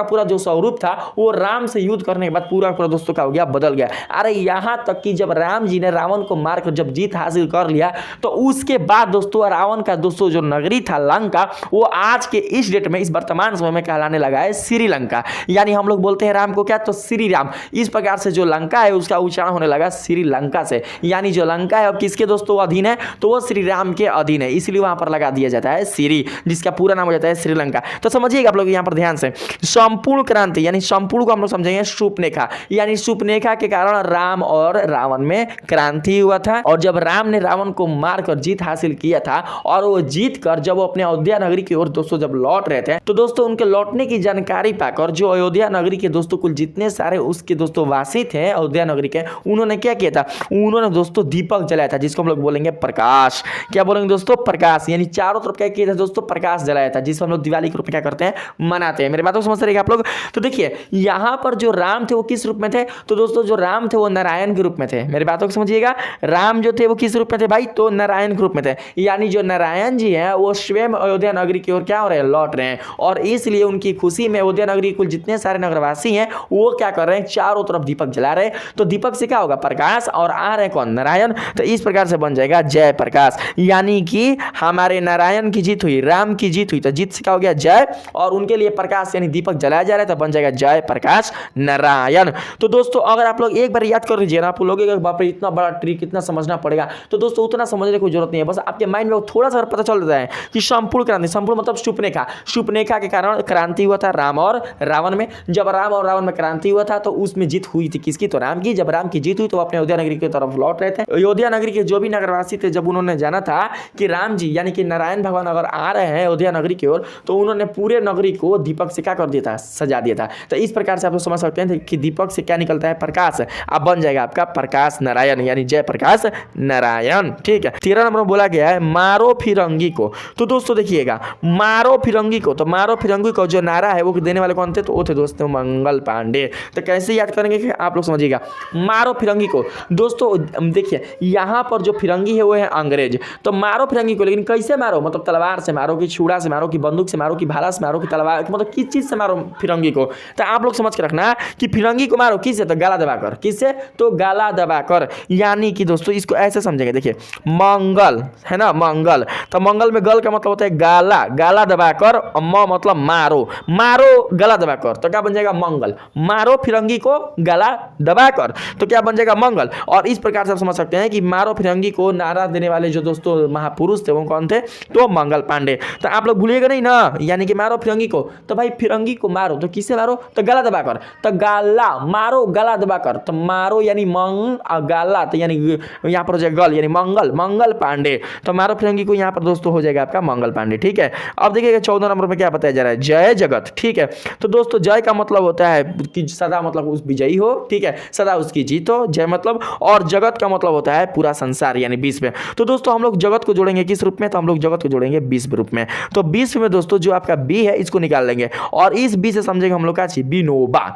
पूरा जो स्वरूप था वो राम से युद्ध करने के बाद पूरा दोस्तों का हो गया, बदल गया। अरे यहां तक कि जब राम जी ने रावण को मारकर जब जीत हासिल कर लिया, तो उसके बाद दोस्तों रावण का दोस्तों जो नगरी था लंका, वो आज के इस डेट में, इस वर्तमान समय में कहलाने लगा है श्रीलंका। यानी हम लोग बोलते हैं राम को क्या? तो श्री राम। इस प्रकार से जो लंका है उसका उच्चारण होने लगा श्रीलंका से। यानी जो लंका है अब किसके दोस्तों अधीन है? तो वो श्री राम के अधीन है, इसलिए वहां पर लगा दिया जाता है श्री, जिसका पूरा नाम हो जाता है श्रीलंका। तो समझिएगा आप लोग यहाँ पर ध्यान से, संपूर्ण क्रांति यानी संपूर्ण को हम लोग समझेंगे शूर्पणखा, यानी शूर्पणखा के कारण राम और रावण में क्रांति हुआ था। और जब राम ने रावण को मारकर जीत हासिल किया था और वो जीत कर जब वो अपने अयोध्या नगरी की ओर दोस्तों जब लौट रहे थे, तो दोस्तों उनके लौटने की जानकारी पाकर जो अयोध्या नगरी के दोस्तों कुल जितने सारे उसके दोस्तों वासी थे अयोध्या नगरी के, उन्होंने क्या किया था? उन्होंने दोस्तों दीपक जलाया था, जिसको हम लोग बोलेंगे प्रकाश। क्या बोलेंगे दोस्तों? प्रकाश। यानी चारों तरफ क्या किया था दोस्तों? प्रकाश जलाया था, जिसको हम लोग दिवाली के रूप में क्या करते हैं? मनाते हैं। मेरी बातों को समझ रहे आप लोग? तो देखिए यहां पर जो राम थे वो किस रूप में थे? तो दोस्तों जो राम थे वो नारायण के रूप में थे। मेरी बातों को समझिएगा, राम जो थे वो किस रूप में थे भाई? तो नारायण के रूप में थे। यानी जो नारायण जी हैं वो स्वयं अयोध्या नगरी की ओर क्या हो रहे हैं? लौट रहे हैं, और इसलिए उनकी खुशी में अयोध्या नगरी कुल जितने सारे नगरवासी हैं वो क्या कर रहे हैं? चारों तरफ दीपक जला रहे हैं। तो दीपक से क्या होगा? प्रकाश, और आ रहे कौन? नारायण। तो इस प्रकार से बन जाएगा जय प्रकाश, यानी कि हमारे नारायण की जीत हुई, राम की जीत हुई, तो जीत से क्या हो गया? जय, और उनके लिए प्रकाश यानी दीपक जलाया जा रहा है, तो बन जाएगा जय प्रकाश नारायण। तो दोस्तों अगर आप लोग एक बार याद कर लीजिए ना, आप लोग बाप रे इतना बड़ा ट्रिक इतना समझना पड़ेगा, तो दोस्तों उतना समझने की जरूरत नहीं है। बस आपके माइंड में थोड़ा सा पता चल जाता है कि संपूर्ण क्रांति, संपूर्ण मतलब शूर्पणखा, शूर्पणखा के कारण क्रांति हुआ था राम और रावण में। जब राम और रावण में क्रांति हुआ था तो उसमें जीत हुई थी किसकी? तो राम की। जब राम की जीत हुई तो अपने अयोध्या नगरी की तरफ लौट रहे थे। अयोध्या नगरी के जो भी नगरवासी थे, जब उन्होंने जाना था कि राम जी यानी कि नारायण भगवान अगर आ रहे हैं अयोध्या नगरी की ओर, तो उन्होंने पूरे नगरी को दीपक से क्या कर दिया था? सजा दिया था। तो इस प्रकार से आप लोग समझ सकते हैं कि दीपक से क्या निकलता है? प्रकाश। अब बन जाएगा आपका प्रकाश नारायण, यानी जय प्रकाश नारायण। ठीक है, 13 नंबर में बोला गया है मारो फिरंगी को। तो दोस्तों देखिएगा, मारो फिरंगी को, तो मारो फिरंगी को जो नारा है वो देने वाले कौन थे? तो वो थे दोस्तों मंगल पांडे। तो कैसे याद करेंगे कि आप लोग समझिएगा, मारो फिरंगी को। दोस्तों देखिए यहाँ पर जो फिरंगी है वो है अंग्रेज, तो मारो फिरंगी को, लेकिन कैसे मारो? मतलब तलवार से मारो, कि छुरा से मारो, कि बंदूक से मारो, कि भाला से मारो, कि तलवार, मतलब किस चीज से मारो फिरंगी को? तो आप लोग समझ के रखना कि फिरंगी को मारो किससे? तो गाला दबाकर। किससे? तो गाला दबाकर। यानी कि दोस्तों इसको ऐसे समझेंगे, देखिए मंगल है ना, मंगल, तो मंगल में गल का मतलब होता है गाला, गाला दबाकर, म मतलब मारो, मारो गला दबाकर, तो क्या बन जाएगा? मंगल। मारो फिरंगी को गला दबाकर, तो क्या बन जाएगा? मंगल। और इस प्रकार से आप समझ सकते हैं कि मारो फिरंगी को नारा देने वाले जो दोस्तों महापुरुष थे वो कौन थे? तो मंगल पांडे। तो आप लोग भूलिएगा नहीं ना, यानी कि मारो फिरंगी को, तो भाई फिरंगी को मारो, तो किससे मारो? तो गला दबाकर, तो गाला मारो गला दबाकर, तो मारो यानी मंग, गाला तो यानी यहाँ पर हो जाएगा गल, यानी मंगल, मंगल पांडे। तो मारो फिरंगी को यहाँ पर दोस्तों हो जाएगा आपका मंगल पांडे। ठीक है, अब देखिएगा 14 नंबर में क्या बताया जा रहा है? जय जगत। ठीक है, तो दोस्तों जय का मतलब होता है कि सदा मतलब उस विजयी हो, ठीक है, सदा उसकी जीत हो, जय मतलब, और जगत का मतलब होता है पूरा संसार यानी विश्व में। तो दोस्तों हम लोग जगत को जोड़ेंगे किस रूप में? तो हम लोग जगत को जोड़ेंगे विश्व रूप में। तो विश्व में दोस्तों जो आपका बी है इसको निकाल लेंगे, और इस बी से समझेंगे हम लोग क्या चीज? विनोबा।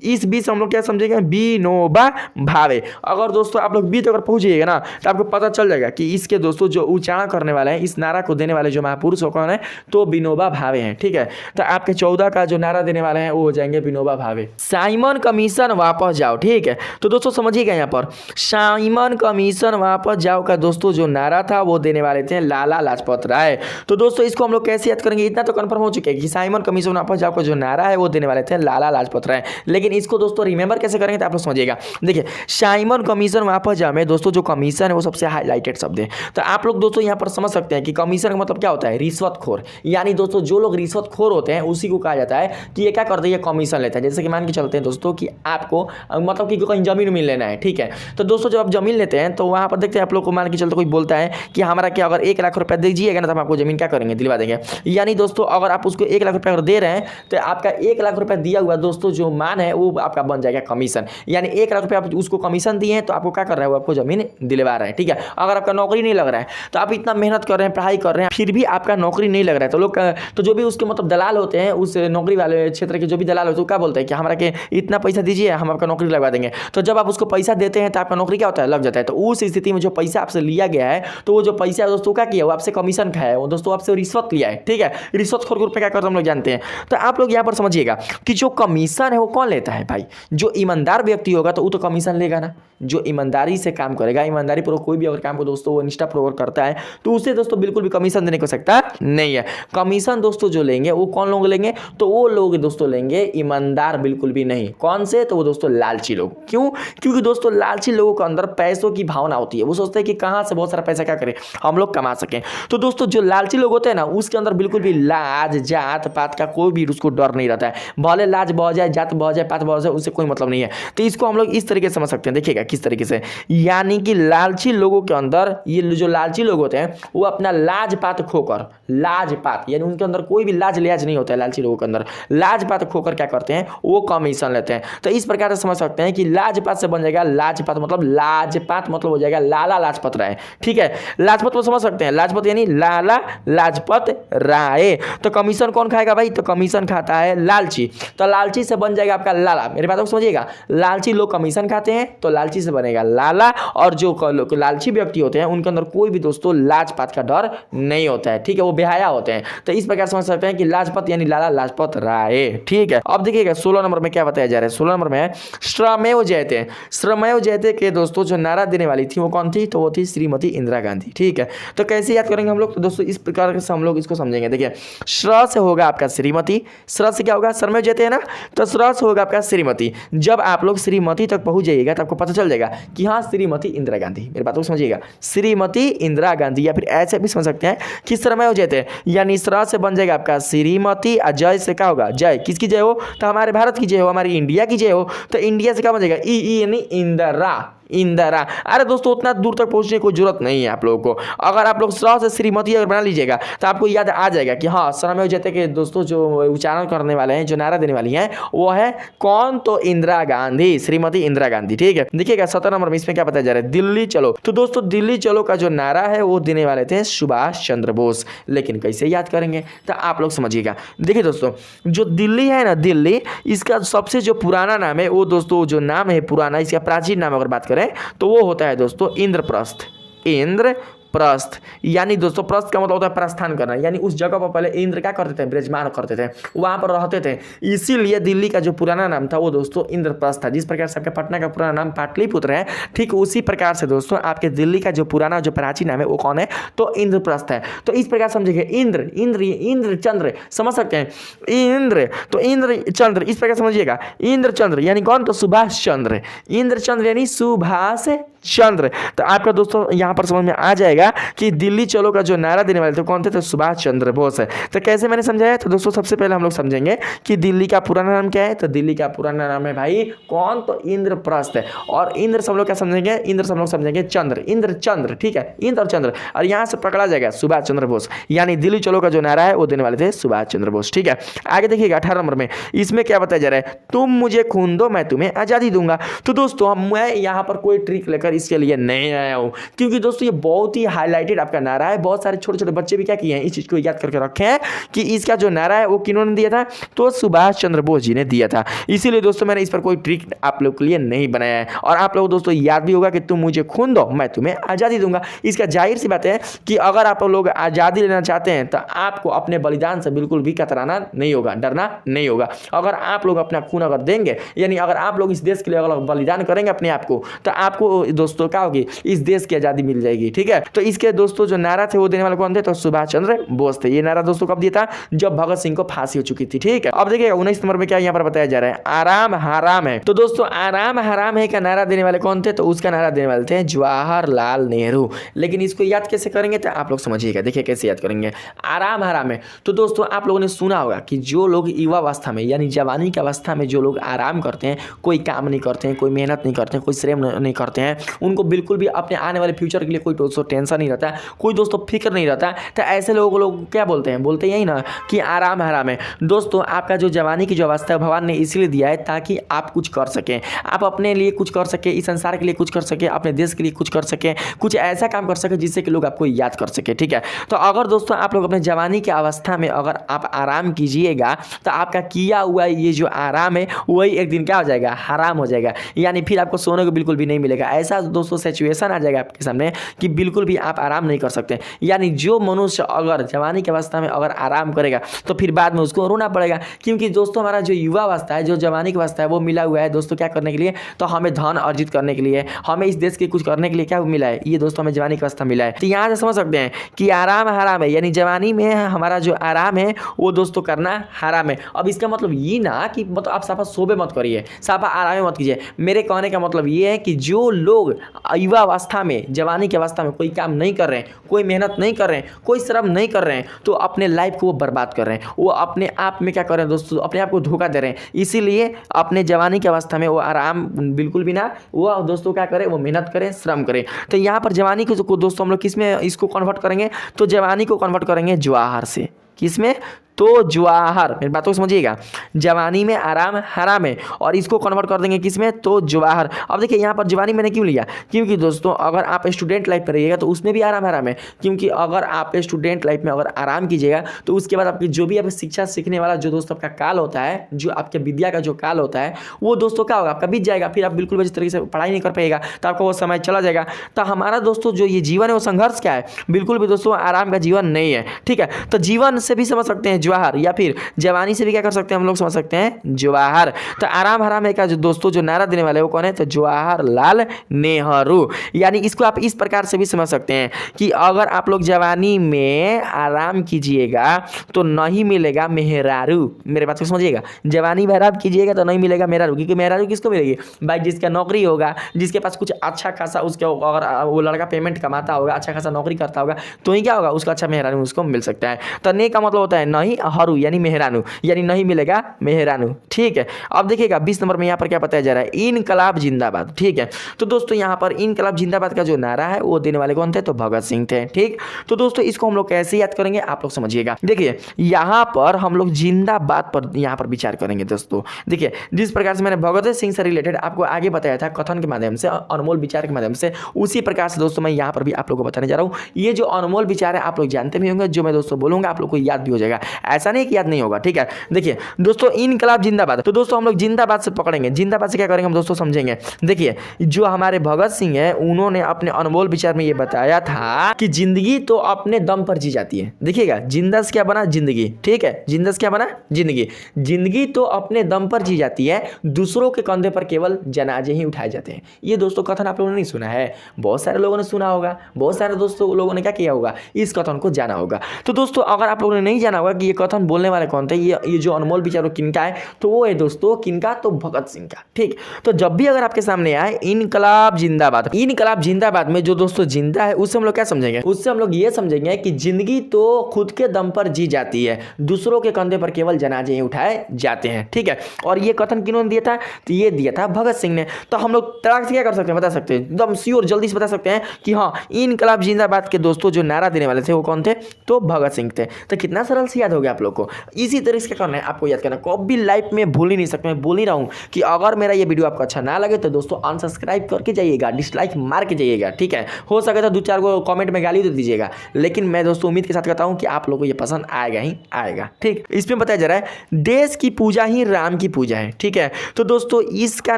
इस बी से हम लोग क्या समझेंगे, विनोबा भावे। अगर दोस्तों आप लोग बी तक अगर पहुंचिएगा ना तो आपको पता चल जाएगा कि इसके दोस्तों जो उच्चारण करने वाले हैं, इस नारा को देने वाले जो महापुरुष कौन है, तो विनोबा भावे हैं। ठीक है, तो आपके 14 का जो नारा देने वाले हैं वो हो जाएंगे विनोबा भावे। साइमन कमीशन वापस जाओ। ठीक है, तो दोस्तों समझिएगा यहाँ पर साइमन कमीशन वापस जाओ का दोस्तों जो नारा था वो देने वाले थे लाला लाजपत राय। तो दोस्तों इसको हम लोग कैसे याद करेंगे, इतना तो कंफर्म हो चुके हैं कि साइमन कमीशन वापस जाओ का जो नारा है वो देने वाले थे लाला लाजपत राय। लेकिन इसको दोस्तों रिमेंबर कैसे करेंगे तो आप लोग समझिएगा। देखिए साइमन कमीशन वापस जाओ में दोस्तों जो कमीशन है वो सबसे हाईलाइटेड शब्द है। तो आप लोग दोस्तों यहाँ पर समझ सकते हैं कि कमीशन का मतलब क्या होता है, रिश्वतखोर। यानी दोस्तों जो लोग रिश्वतखोर होते हैं उसी को कहा जाता है कि ये क्या करते हैं, कमीशन लेता है। जैसे कि मान के चलते हैं दोस्तों कि आपको मतलब कि कहीं जमीन उमीन लेना है। ठीक है, तो दोस्तों जब आप जमीन लेते हैं तो वहाँ पर देखते हैं आप लोग को मान के चलते कोई बोलता है कि हमारा क्या अगर 1 लाख रुपया दीजिएगा ना तो हम आपको जमीन क्या करेंगे, दिलवा देंगे। यानी दोस्तों अगर आप उसको 1 लाख रुपया अगर दे रहे हैं तो आपका 1 लाख रुपया दिया हुआ दोस्तों जो मान है वो आपका बन जाएगा कमीशन। यानी 1 लाख रुपया आप उसको कमीशन दिए हैं तो आपको क्या कर रहा है, वो आपको जमीन दिलवा रहा है। ठीक है, अगर आपका नौकरी नहीं लग रहा है तो आप इतना मेहनत कर रहे हैं, पढ़ाई कर रहे हैं, फिर भी आपका नौकरी नहीं लग रहा है तो लोग तो जो भी उसके मतलब दलाल होते हैं उस नौकरी वाले क्षेत्र के जो भी दलाल होते हैं क्या बोलते हैं कि हमारा के इतना पैसा दीजिए हम आपका नौकरी लगवा देंगे। तो जब आप उसको पैसा देते हैं तो आपका नौकरी क्या होता है, लग जाता है। तो उस स्थिति में जो पैसा आपसे लिया गया है तो वो जो पैसा है दोस्तों क्या किया, वो आपसे कमीशन खाया है, वो दोस्तों आपसे रिश्वत लिया है। ठीक है, रिश्वतखोर ग्रुप में क्या करते हैं हम लोग जानते हैं। तो आप लोग यहाँ पर समझिएगा कि जो कमीशन है वो कौन लेता है भाई, जो ईमानदार व्यक्ति होगा तो वो तो कमीशन लेगा ना। जो ईमानदारी से काम करेगा, ईमानदारी पूर्वक कोई भी अगर काम को दोस्तों वो निष्ठापूर्वक करता है तो उसे दोस्तों बिल्कुल भी कमीशन देने को सकता नहीं है। कमीशन दोस्तों जो लेंगे वो कौन लोग लेंगे, तो वो लोग दोस्तों लेंगे ईमानदार बिल्कुल भी नहीं। कौन से, तो वो दोस्तों लालची लोग। क्यों, क्योंकि दोस्तों लालची लोगों के अंदर पैसों की भावना होती है। वो सोचते हैं कि कहाँ से बहुत सारा पैसा क्या करें हम लोग कमा सकें। तो दोस्तों जो लालची लोग होते हैं ना उसके अंदर बिल्कुल भी लाज जात पात का कोई भी उसको डर नहीं रहता है। भले लाज बह जाए, जात बह जाए, पात बह जाए, उससे कोई मतलब नहीं है। तो इसको हम लोग इस तरीके से समझ सकते हैं। देखिएगा किस तरीके से, यानी कि लालची लोगों के अंदर ये जो लालची लोग होते हैं वो अपना लाज पात खोकर, लाज पात यानी उनके अंदर कोई भी लाज लिहाज नहीं होता है। लालची लोगों के अंदर लाज पात खोकर क्या करते हैं, वो कमीशन लेते हैं। तो इस प्रकार से समझ सकते हैं कि लाजपात से बन जाएगा लाजपात, मतलब लाजपात मतलब हो जाएगा लाला लाजपत राय। ठीक है, लाजपत को समझ सकते हैं, लाजपत यानी लाला लाजपत राय। तो कमीशन कौन खाएगा भाई, तो कमीशन खाता है लालची। तो लालची से बन जाएगा आपका लाला। मेरे बात को समझिएगा, लालची लोग कमीशन खाते हैं तो लालची से बनेगा लाला। और जो लालची व्यक्ति होते हैं उनके अंदर कोई भी दोस्तों लाजपात का डर नहीं होता है। ठीक है, वो बेहया होते हैं। तो इस प्रकार समझ सकते हैं कि लाजपत यानी लाला लाजपत राय। ठीक है, अब देखिएगा 16 नंबर में क्या बताया जा रहा है। 16 नंबर में है श्रमेव जयते। श्रमेव जयते के दोस्तों जो नारा देने वाली थी वो कौन थी, तो वो थी श्रीमती इंदिरा गांधी। ठीक है, तो कैसे याद करेंगे हम लोग, तो दोस्तों इस प्रकार से हम लोग इसको समझेंगे। देखिए श्र से होगा आपका श्रीमती, श्र से क्या होगा, श्रमेव जयते है ना, तो श्र से होगा आपका श्रीमती। जब आप लोग श्रीमती तक पहुंच जाइएगा तो आपको पता चल जाएगा कि हाँ श्रीमती इंदिरा गांधी। मेरी बात को समझिएगा, श्रीमती इंदिरा गांधी, या फिर ऐसे भी समझ सकते हैं कि श्रमेव जयते यानी श्र से बन जाएगा आपका श्रीमती, और जय से क्या होगा, जय किसकी जय हो, तो हमारे भारत की जय हो, हमारी इंडिया की जय हो। तो इंडिया से क्या बन जाएगा, ई यानी इंदिरा, इंदिरा। अरे दोस्तों उतना दूर तक पहुंचने की जरूरत नहीं है आप लोगों को। अगर आप लोग श्र से श्रीमती अगर बना लीजिएगा तो आपको याद आ जाएगा कि हाँ श्रमेव जयते के दोस्तों जो उच्चारण करने वाले हैं, जो नारा देने वाली हैं वो है कौन, तो इंदिरा गांधी, श्रीमती इंदिरा गांधी। ठीक है, देखिएगा 17 नंबर में इसमें क्या बताया जा रहा है, दिल्ली चलो। तो दोस्तों दिल्ली चलो का जो नारा है वो देने वाले थे सुभाष चंद्र बोस। लेकिन कैसे याद करेंगे तो आप लोग समझिएगा। देखिए दोस्तों जो दिल्ली है ना, दिल्ली इसका सबसे जो पुराना नाम है वो दोस्तों जो नाम है पुराना, इसका प्राचीन नाम अगर बात करें तो वो होता है दोस्तों इंद्रप्रस्थ। इंद्रप्रस्थ यानी दोस्तों प्रस्थ का मतलब होता है प्रस्थान करना, यानी उस जगह पर पहले इंद्र क्या करते थे, विराजमान करते थे, वहां पर रहते थे। इसीलिए दिल्ली का जो पुराना नाम था वो दोस्तों इंद्रप्रस्थ था। जिस प्रकार से आपके पटना का पुराना नाम पाटलिपुत्र है, ठीक उसी प्रकार से दोस्तों आपके दिल्ली का जो पुराना जो प्राचीन नाम है वो कौन है, तो इंद्रप्रस्थ है। तो इस प्रकार समझिए इंद्र, इंद्र, इंद्र चंद्र समझ सकते हैं, इंद्र तो इंद्र चंद्र, इस प्रकार समझिएगा इंद्र चंद्र यानी कौन, तो सुभाष चंद्र। इंद्र चंद्र यानी सुभाष चंद्र। तो आपका दोस्तों यहाँ पर समझ में आ जाएगा कि दिल्ली चलो का जो नारा देने वाले थे कौन थे, तो सुभाष चंद्र बोस है। तो कैसे मैंने समझाया, तो दोस्तों सबसे पहले हम लोग समझेंगे कि दिल्ली का पुराना नाम क्या है, तो दिल्ली का पुराना नाम है भाई कौन, तो इंद्रप्रस्थ है। और इंद्र सब लोग क्या समझेंगे, इंद्र सब लोग समझेंगे चंद्र, इंद्र चंद्र। ठीक है, इंद्र और चंद्र, और यहाँ से पकड़ा जाएगा सुभाष चंद्र बोस, यानी दिल्ली चलो का जो नारा है वो देने वाले थे सुभाष चंद्र बोस। ठीक है, आगे देखिएगा 18 नंबर में इसमें क्या बताया जा रहा है, तुम मुझे खून दो मैं तुम्हें आजादी दूंगा। तो दोस्तों मैं यहाँ पर कोई ट्रिक लेकर लेकर इसके लिए नहीं आया हूँ, क्योंकि दोस्तों ये बहुत ही हाईलाइटेड आपका नारा है। बहुत सारे छोटे छोटे बच्चे भी क्या किए हैं, इस चीज़ को याद करके रखे हैं कि इसका जो नारा है वो किन्होंने दिया था, तो सुभाष चंद्र बोस जी ने दिया था। इसीलिए दोस्तों मैंने इस पर कोई ट्रिक आप लोग के लिए नहीं बनाया है। और आप लोग दोस्तों याद भी होगा कि तुम मुझे खून दो मैं तुम्हें आज़ादी दूंगा। इसका जाहिर सी बात है कि अगर आप लोग आज़ादी लेना चाहते हैं तो आपको अपने बलिदान से बिल्कुल भी कतराना नहीं होगा, डरना नहीं होगा। अगर आप लोग अपना खून अगर देंगे, यानी अगर आप लोग इस देश के लिए अगर बलिदान करेंगे अपने आप को, तो आपको दोस्तों क्या होगी, इस देश की आज़ादी मिल जाएगी। ठीक है, तो इसके दोस्तों जो नारा थे वो देने वाले कौन थे, तो सुभाष चंद्र बोस थे। ये नारा दोस्तों कब दिया था, जब भगत सिंह को फांसी हो चुकी थी। ठीक है, अब देखिए 19 नंबर में क्या यहाँ पर बताया जा रहा है, आराम हराम है। तो दोस्तों आराम हराम है का नारा देने वाले कौन थे, तो उसका नारा देने वाले थे जवाहरलाल नेहरू। लेकिन इसको याद कैसे करेंगे तो आप लोग समझिएगा, देखिए कैसे याद करेंगे। आराम हराम है तो दोस्तों आप लोगों ने सुना होगा कि जो लोग युवावस्था में यानी जवानी की अवस्था में जो लोग आराम करते हैं, कोई काम नहीं करते हैं, कोई मेहनत नहीं करते हैं, कोई श्रम नहीं करते हैं, उनको बिल्कुल भी अपने आने वाले फ्यूचर के लिए कोई दोस्तों टेंशन नहीं रहता, कोई दोस्तों फिक्र नहीं रहता, तो ऐसे लोगों को लोग क्या बोलते हैं, बोलते यही ना कि आराम हराम है। दोस्तों आपका जो जवानी की जो अवस्था है भगवान ने इसलिए दिया है ताकि आप कुछ कर सकें, आप अपने लिए कुछ कर सकें, इस संसार के लिए कुछ कर सकें, अपने देश के लिए कुछ कर सकें, कुछ ऐसा काम कर सकें जिससे कि लोग आपको याद कर सके। ठीक है, तो अगर दोस्तों आप लोग अपने जवानी की अवस्था में अगर आप आराम कीजिएगा तो आपका किया हुआ ये जो आराम है वही एक दिन क्या हो जाएगा, हराम हो जाएगा, यानी फिर आपको सोने को बिल्कुल भी नहीं मिलेगा। ऐसा दोस्तों सिचुएशन आ जाएगा आपके सामने कि बिल्कुल भी आप आराम नहीं कर सकते। यानी जो मनुष्य अगर जवानी की अवस्था में अगर आराम करेगा तो फिर बाद में उसको रोना पड़ेगा, क्योंकि दोस्तों हमारा जो युवा अवस्था है, जो जवानी की अवस्था है, वो मिला हुआ है दोस्तों क्या करने के लिए, तो हमें धन अर्जित करने के लिए, हमें इस देश के कुछ करने के लिए क्या मिला है, ये दोस्तों हमें जवानी की अवस्था मिला है। तो यहाँ से समझ सकते हैं कि आराम हराम है, यानी जवानी में हमारा जो आराम है वो दोस्तों करना हराम है। अब इसका मतलब ये ना कि मतलब आप साफा सोबे मत करिए, साफा आराम मत कीजिए। मेरे कहने का मतलब ये है कि जो लोग युवा अवस्था में, जवानी की अवस्था में कोई काम नहीं कर रहे हैं, कोई मेहनत नहीं कर रहे हैं, कोई श्रम नहीं कर रहे हैं, तो अपने लाइफ को वो बर्बाद कर रहे हैं, वो अपने आप में क्या कर रहे हैं दोस्तों, अपने आप को धोखा दे रहे हैं। इसीलिए अपने जवानी की अवस्था में वो आराम बिल्कुल भी ना, वो दोस्तों क्या करें, वो मेहनत करें, श्रम करें। तो यहाँ पर जवानी को दोस्तों हम लोग किस में इसको कन्वर्ट करेंगे, तो जवानी को कन्वर्ट करेंगे जवाहर से। किसमें, तो जवाहर, मेरी बातों को समझिएगा, जवानी में आराम हराम है और इसको कन्वर्ट कर देंगे किसमें, तो जवाहर। अब देखिए यहाँ पर जवानी मैंने क्यों लिया, क्योंकि दोस्तों अगर आप स्टूडेंट लाइफ में रहिएगा तो उसमें भी आराम हराम है, क्योंकि अगर आप स्टूडेंट लाइफ में अगर आराम कीजिएगा तो उसके बाद आपकी जो भी आप शिक्षा सीखने वाला जो दोस्तों आपका काल होता है, जो आपके विद्या का जो काल होता है, वो दोस्तों क्या होगा, आपका बीत जाएगा, फिर आप बिल्कुल अच्छी तरीके से पढ़ाई नहीं कर पाएगा, तो आपका वो समय चला जाएगा। तो हमारा दोस्तों जो ये जीवन है वो संघर्ष क्या है, बिल्कुल भी दोस्तों आराम का जीवन नहीं है। ठीक है, तो जीवन से भी समझ सकते हैं जवाहर, या फिर जवानी से भी क्या कर सकते हैं हम लोग, समझ सकते हैं जवाहर। तो आराम हराम है का जो दोस्तों जो नारा देने वाले वो कौन है, तो जवाहरलाल नेहरू। यानी इसको आप इस प्रकार से भी समझ सकते हैं कि अगर आप लोग जवानी में आराम कीजिएगा तो नहीं मिलेगा मेहरारू। मेरे बात को समझिएगा, जवानी में आराम कीजिएगा तो नहीं मिलेगा मेहरारू, क्योंकि मेहरारू किसको मिलेगी भाई, जिसका नौकरी होगा, जिसके पास कुछ अच्छा खासा उसके अगर वो लड़का पेमेंट कमाता होगा, अच्छा खासा नौकरी करता होगा, तो ही क्या होगा, उसका अच्छा मेहरारू उसको मिल सकता है। तो ने का मतलब होता है नहीं हरू, यानी मेहरानू, यानी नहीं मिलेगा मेहरानू। ठीक है, अब देखिएगा 20 नंबर में यहाँ पर क्या बताया जा रहा है, इनकलाब जिंदाबाद। ठीक है, तो दोस्तों यहाँ पर इनकलाब जिंदाबाद का जो नारा है वो देने वाले कौन थे, तो भगत सिंह थे। ठीक, तो दोस्तों इसको हम लोग कैसे याद करेंगे आप लोग समझिएगा। देखिए यहाँ पर हम लोग जिंदाबाद पर यहाँ पर विचार करेंगे दोस्तों। देखिए जिस प्रकार से मैंने भगत सिंह से रिलेटेड आपको आगे बताया था कथन के माध्यम से, अनमोल विचार के माध्यम से, उसी प्रकार से दोस्तों मैं यहाँ पर भी आप लोगों को बताने जा रहा हूँ। ये जो अनमोल विचार है आप लोग जानते भी होंगे, जो मैं दोस्तों बोलूँगा आप लोग को याद भी हो जाएगा, ऐसा नहीं कि याद नहीं होगा। ठीक है, देखिए दोस्तों इनकलाब जिंदाबाद, तो दोस्तों हम लोग जिंदाबाद से पकड़ेंगे, जिंदाबाद से क्या करेंगे हम दोस्तों समझेंगे। देखिए जो हमारे भगत सिंह है उन्होंने अपने अनमोल विचार में ये बताया था कि जिंदगी तो अपने दम पर जी जाती है। देखिएगा जिंदा से क्या बना, जिंदगी। ठीक है, जिंदा से क्या बना, जिंदगी। जिंदगी तो अपने दम पर जी जाती है, दूसरों के कंधे पर केवल जनाजे ही उठाए जाते हैं। ये दोस्तों कथन आप लोगों ने नहीं सुना है, बहुत सारे लोगों ने सुना होगा, बहुत सारे दोस्तों लोगों ने क्या किया होगा, इस कथन को जाना होगा। तो दोस्तों अगर आप लोगों ने नहीं जाना होगा कि ये कथन बोलने वाले कौन थे, ये जो अनमोल विचार किनका है, तो वो है दोस्तों किनका, तो भगत सिंह का। ठीक, तो जब भी अगर आपके सामने आए इनकलाब जिंदाबाद, इनकलाब जिंदाबाद में जो दोस्तों जिंदा है उससे हम लोग क्या समझेंगे, उससे हम लोग ये समझेंगे कि जिंदगी तो खुद के दम पर जी जाती है, दूसरों के कंधे पर केवल जनाजे ही उठाए जाते हैं। ठीक है, और ये कथन किन्होंने दिया था, तो ये दिया था भगत सिंह ने। तो हम लोग तड़ाक से क्या कर सकते हैं, बता सकते हैं एकदम श्योर, जल्दी से बता सकते हैं कि हाँ इनकलाब जिंदाबाद के दोस्तों जो नारा देने वाले थे वो कौन थे, तो भगत सिंह थे। तो कितना सरल से याद हो गया आप लोग को। इसी तरीके से क्या करना है आपको याद करना, कभी लाइफ में भूल ही नहीं सकते। मैं बोल ही रहा हूँ कि अगर मेरा ये वीडियो आपको अच्छा ना लगे तो दोस्तों अनसब्सक्राइब करके जाइएगा, डिसलाइक मार के जाइएगा, ठीक है। हो सके तो 2-4 को कमेंट में गाली दे दीजिएगा, लेकिन मैं दोस्तों उम्मीद के साथ कहता हूँ कि आप लोगों को ये पसंद आएगा ही आएगा, ठीक। इसमें बताया जा रहा है देश की पूजा ही राम की पूजा है, ठीक है। तो दोस्तों इसका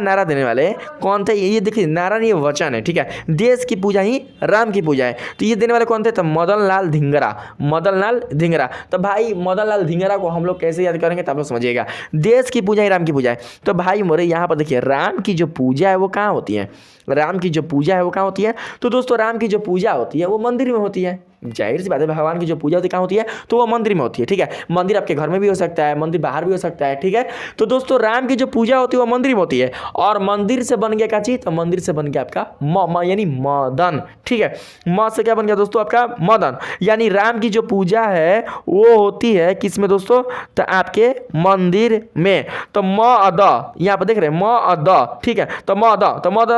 नारा देने वाले कौन थे, ये देखिए नारा नहीं, ये वचन है, ठीक है। देश की पूजा ही राम की पूजा है, तो ये देने वाले कौन थे, तो मदन लाल धिंगरा, मदन लाल धिंगरा। तो भाई मदन लाल धिंगरा को हम लोग कैसे याद करेंगे तो आप लोग समझिएगा, देश की पूजा ही राम की पूजा है। तो भाई मोरे यहाँ पर देखिए राम की जो पूजा है वो कहाँ होती है, राम की जो पूजा है वो कहाँ होती है, तो दोस्तों राम की जो पूजा होती है वो मंदिर में होती है। जाहिर सी बात है, भगवान की जो पूजा होती है कहाँ होती है, तो वो मंदिर में होती है, ठीक है। मंदिर आपके घर में भी हो सकता है, मंदिर बाहर भी हो सकता है, ठीक है। तो दोस्तों राम की जो पूजा होती है वो मंदिर में होती है, और मंदिर से बन गया क्या चीज, तो मंदिर से बन गया आपका यानी मदन, ठीक है। म से क्या बन गया दोस्तों, आपका मदन। यानी राम की जो पूजा है वो होती है किस में दोस्तों, तो आपके मंदिर में। तो मद यहाँ पर देख रहे हैं मद, ठीक है। तो मद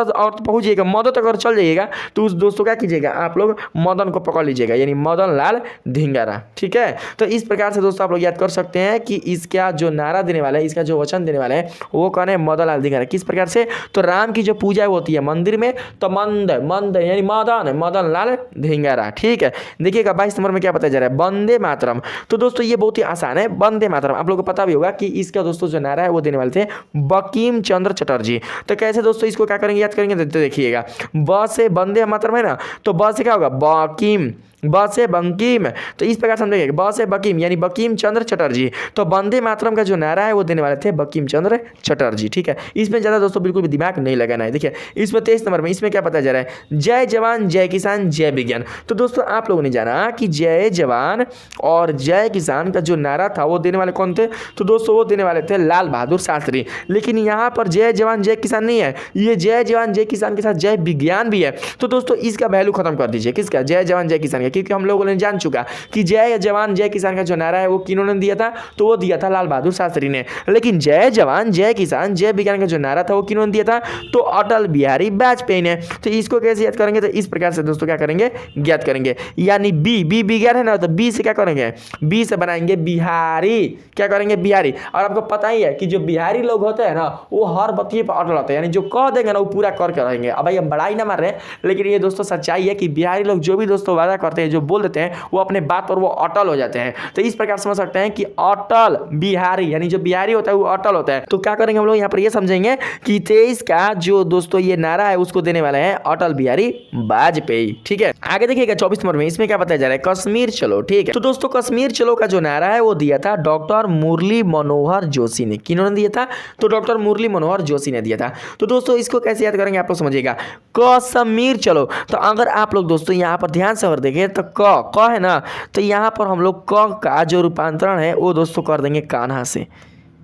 और पहुंचिएगा मद तक अगर चल जाइएगा तो उस दोस्तों क्या कीजिएगा, आप लोग मदन को पकड़ लीजिएगा, यानी मदन लाल धिंगारा, ठीक है। तो इस प्रकार से दोस्तों आप लोग याद कर सकते हैं कि इसका जो नारा देने वाला है, इसका जो वचन देने वाला है वो कौन है, मदन लाल धिंगारा। किस प्रकार से, तो राम की जो पूजा होती है मंदिर में, तो मंद यानी मदन लाल धिंगारा, ठीक है। देखिएगा 22 नंबर में क्या बताया जा रहा है, वंदे मातरम। तो दोस्तों ये बहुत ही आसान है, वंदे मातरम। आप लोगों को पता भी होगा कि इसका दोस्तों जो नारा है वो देने वाले थे बंकिम चंद्र चटर्जी। तो कैसे दोस्तों इसको क्या करेंगे, याद करेंगे, तो देखिएगा ब से वंदे मातरम है ना, तो ब से क्या होगा, बंकिम, ब से बंकिम। तो इस प्रकार समझेंगे, ब से बंकिम यानी बंकिम चंद्र चटर्जी। तो वंदे मातरम का जो नारा है वो देने वाले थे बंकिम चंद्र चटर्जी, ठीक है। इसमें ज़्यादा दोस्तों बिल्कुल भी दिमाग नहीं लगाना है। देखिए इसमें 23 नंबर में इसमें क्या बताया जा रहा है, जय जवान जय किसान जय विज्ञान। तो दोस्तों आप लोगों ने जाना कि जय जवान और जय किसान का जो नारा था वो देने वाले कौन थे, तो दोस्तों वो देने वाले थे लाल बहादुर शास्त्री। लेकिन यहाँ पर जय जवान जय किसान नहीं है, ये जय जवान जय किसान के साथ जय विज्ञान भी है। तो दोस्तों इसका वैल्यू खत्म कर दीजिए, किसका, जय जवान जय किसान, क्योंकि हम लोगों ने जान चुका कि जय जवान जय किसान का जो नारा है वो किन्होंने दिया था, तो वो दिया था लाल बहादुर शास्त्री ने। लेकिन जय जवान जय किसान जय विज्ञान का जो नारा था वो किन्होंने दिया था, तो अटल बिहारी वाजपेयी ने। तो इसको कैसे याद करेंगे, तो इस प्रकार से दोस्तों क्या करेंगे, ज्ञात करेंगे। यानी बी विज्ञान है ना, तो बी से क्या करेंगे, बी से बनाएंगे बिहारी, क्या करेंगे, बिहारी। और आपको पता ही है कि जो बिहारी लोग होते हैं ना वो हर बतिये पर अटल होते हैं, यानी जो कह देंगे ना वो पूरा करके रहेंगे। अब भाई हम बड़ाई ना मार रहे हैं, लेकिन ये दोस्तों सच्चाई है कि बिहारी लोग जो भी दोस्तों वादा करते हैं, जो बोल देते हैं, वो अपने बात पर वो अटल हो जाते हैं। तो इस प्रकार समझ सकते हैं कि अटल बिहारी, यानी जो बिहारी होता है वो अटल होता है। तो क्या करेंगे हम लोग यहाँ पर ये समझेंगे कि 23 का जो दोस्तों ये नारा है उसको देने वाले हैं अटल बिहारी वाजपेयी, ठीक है। आगे देखिएगा 24 नंबर में इसमें क्या बताया जा रहा है, कश्मीर चलो, ठीक है। तो दोस्तों कश्मीर चलो का जो नारा है वो दिया था डॉक्टर मुरली मनोहर जोशी ने। किन्होंने दिया था, तो डॉक्टर मुरली मनोहर जोशी ने दिया था। तो दोस्तों इसको कैसे याद करेंगे आप लोग समझिएगा, कश्मीर चलो। तो अगर आप लोग दोस्तों यहाँ पर ध्यान से अगर देखें तो क है ना, तो यहाँ पर हम लोग क का जो रूपांतरण है वो दोस्तों कर देंगे कान्हा से।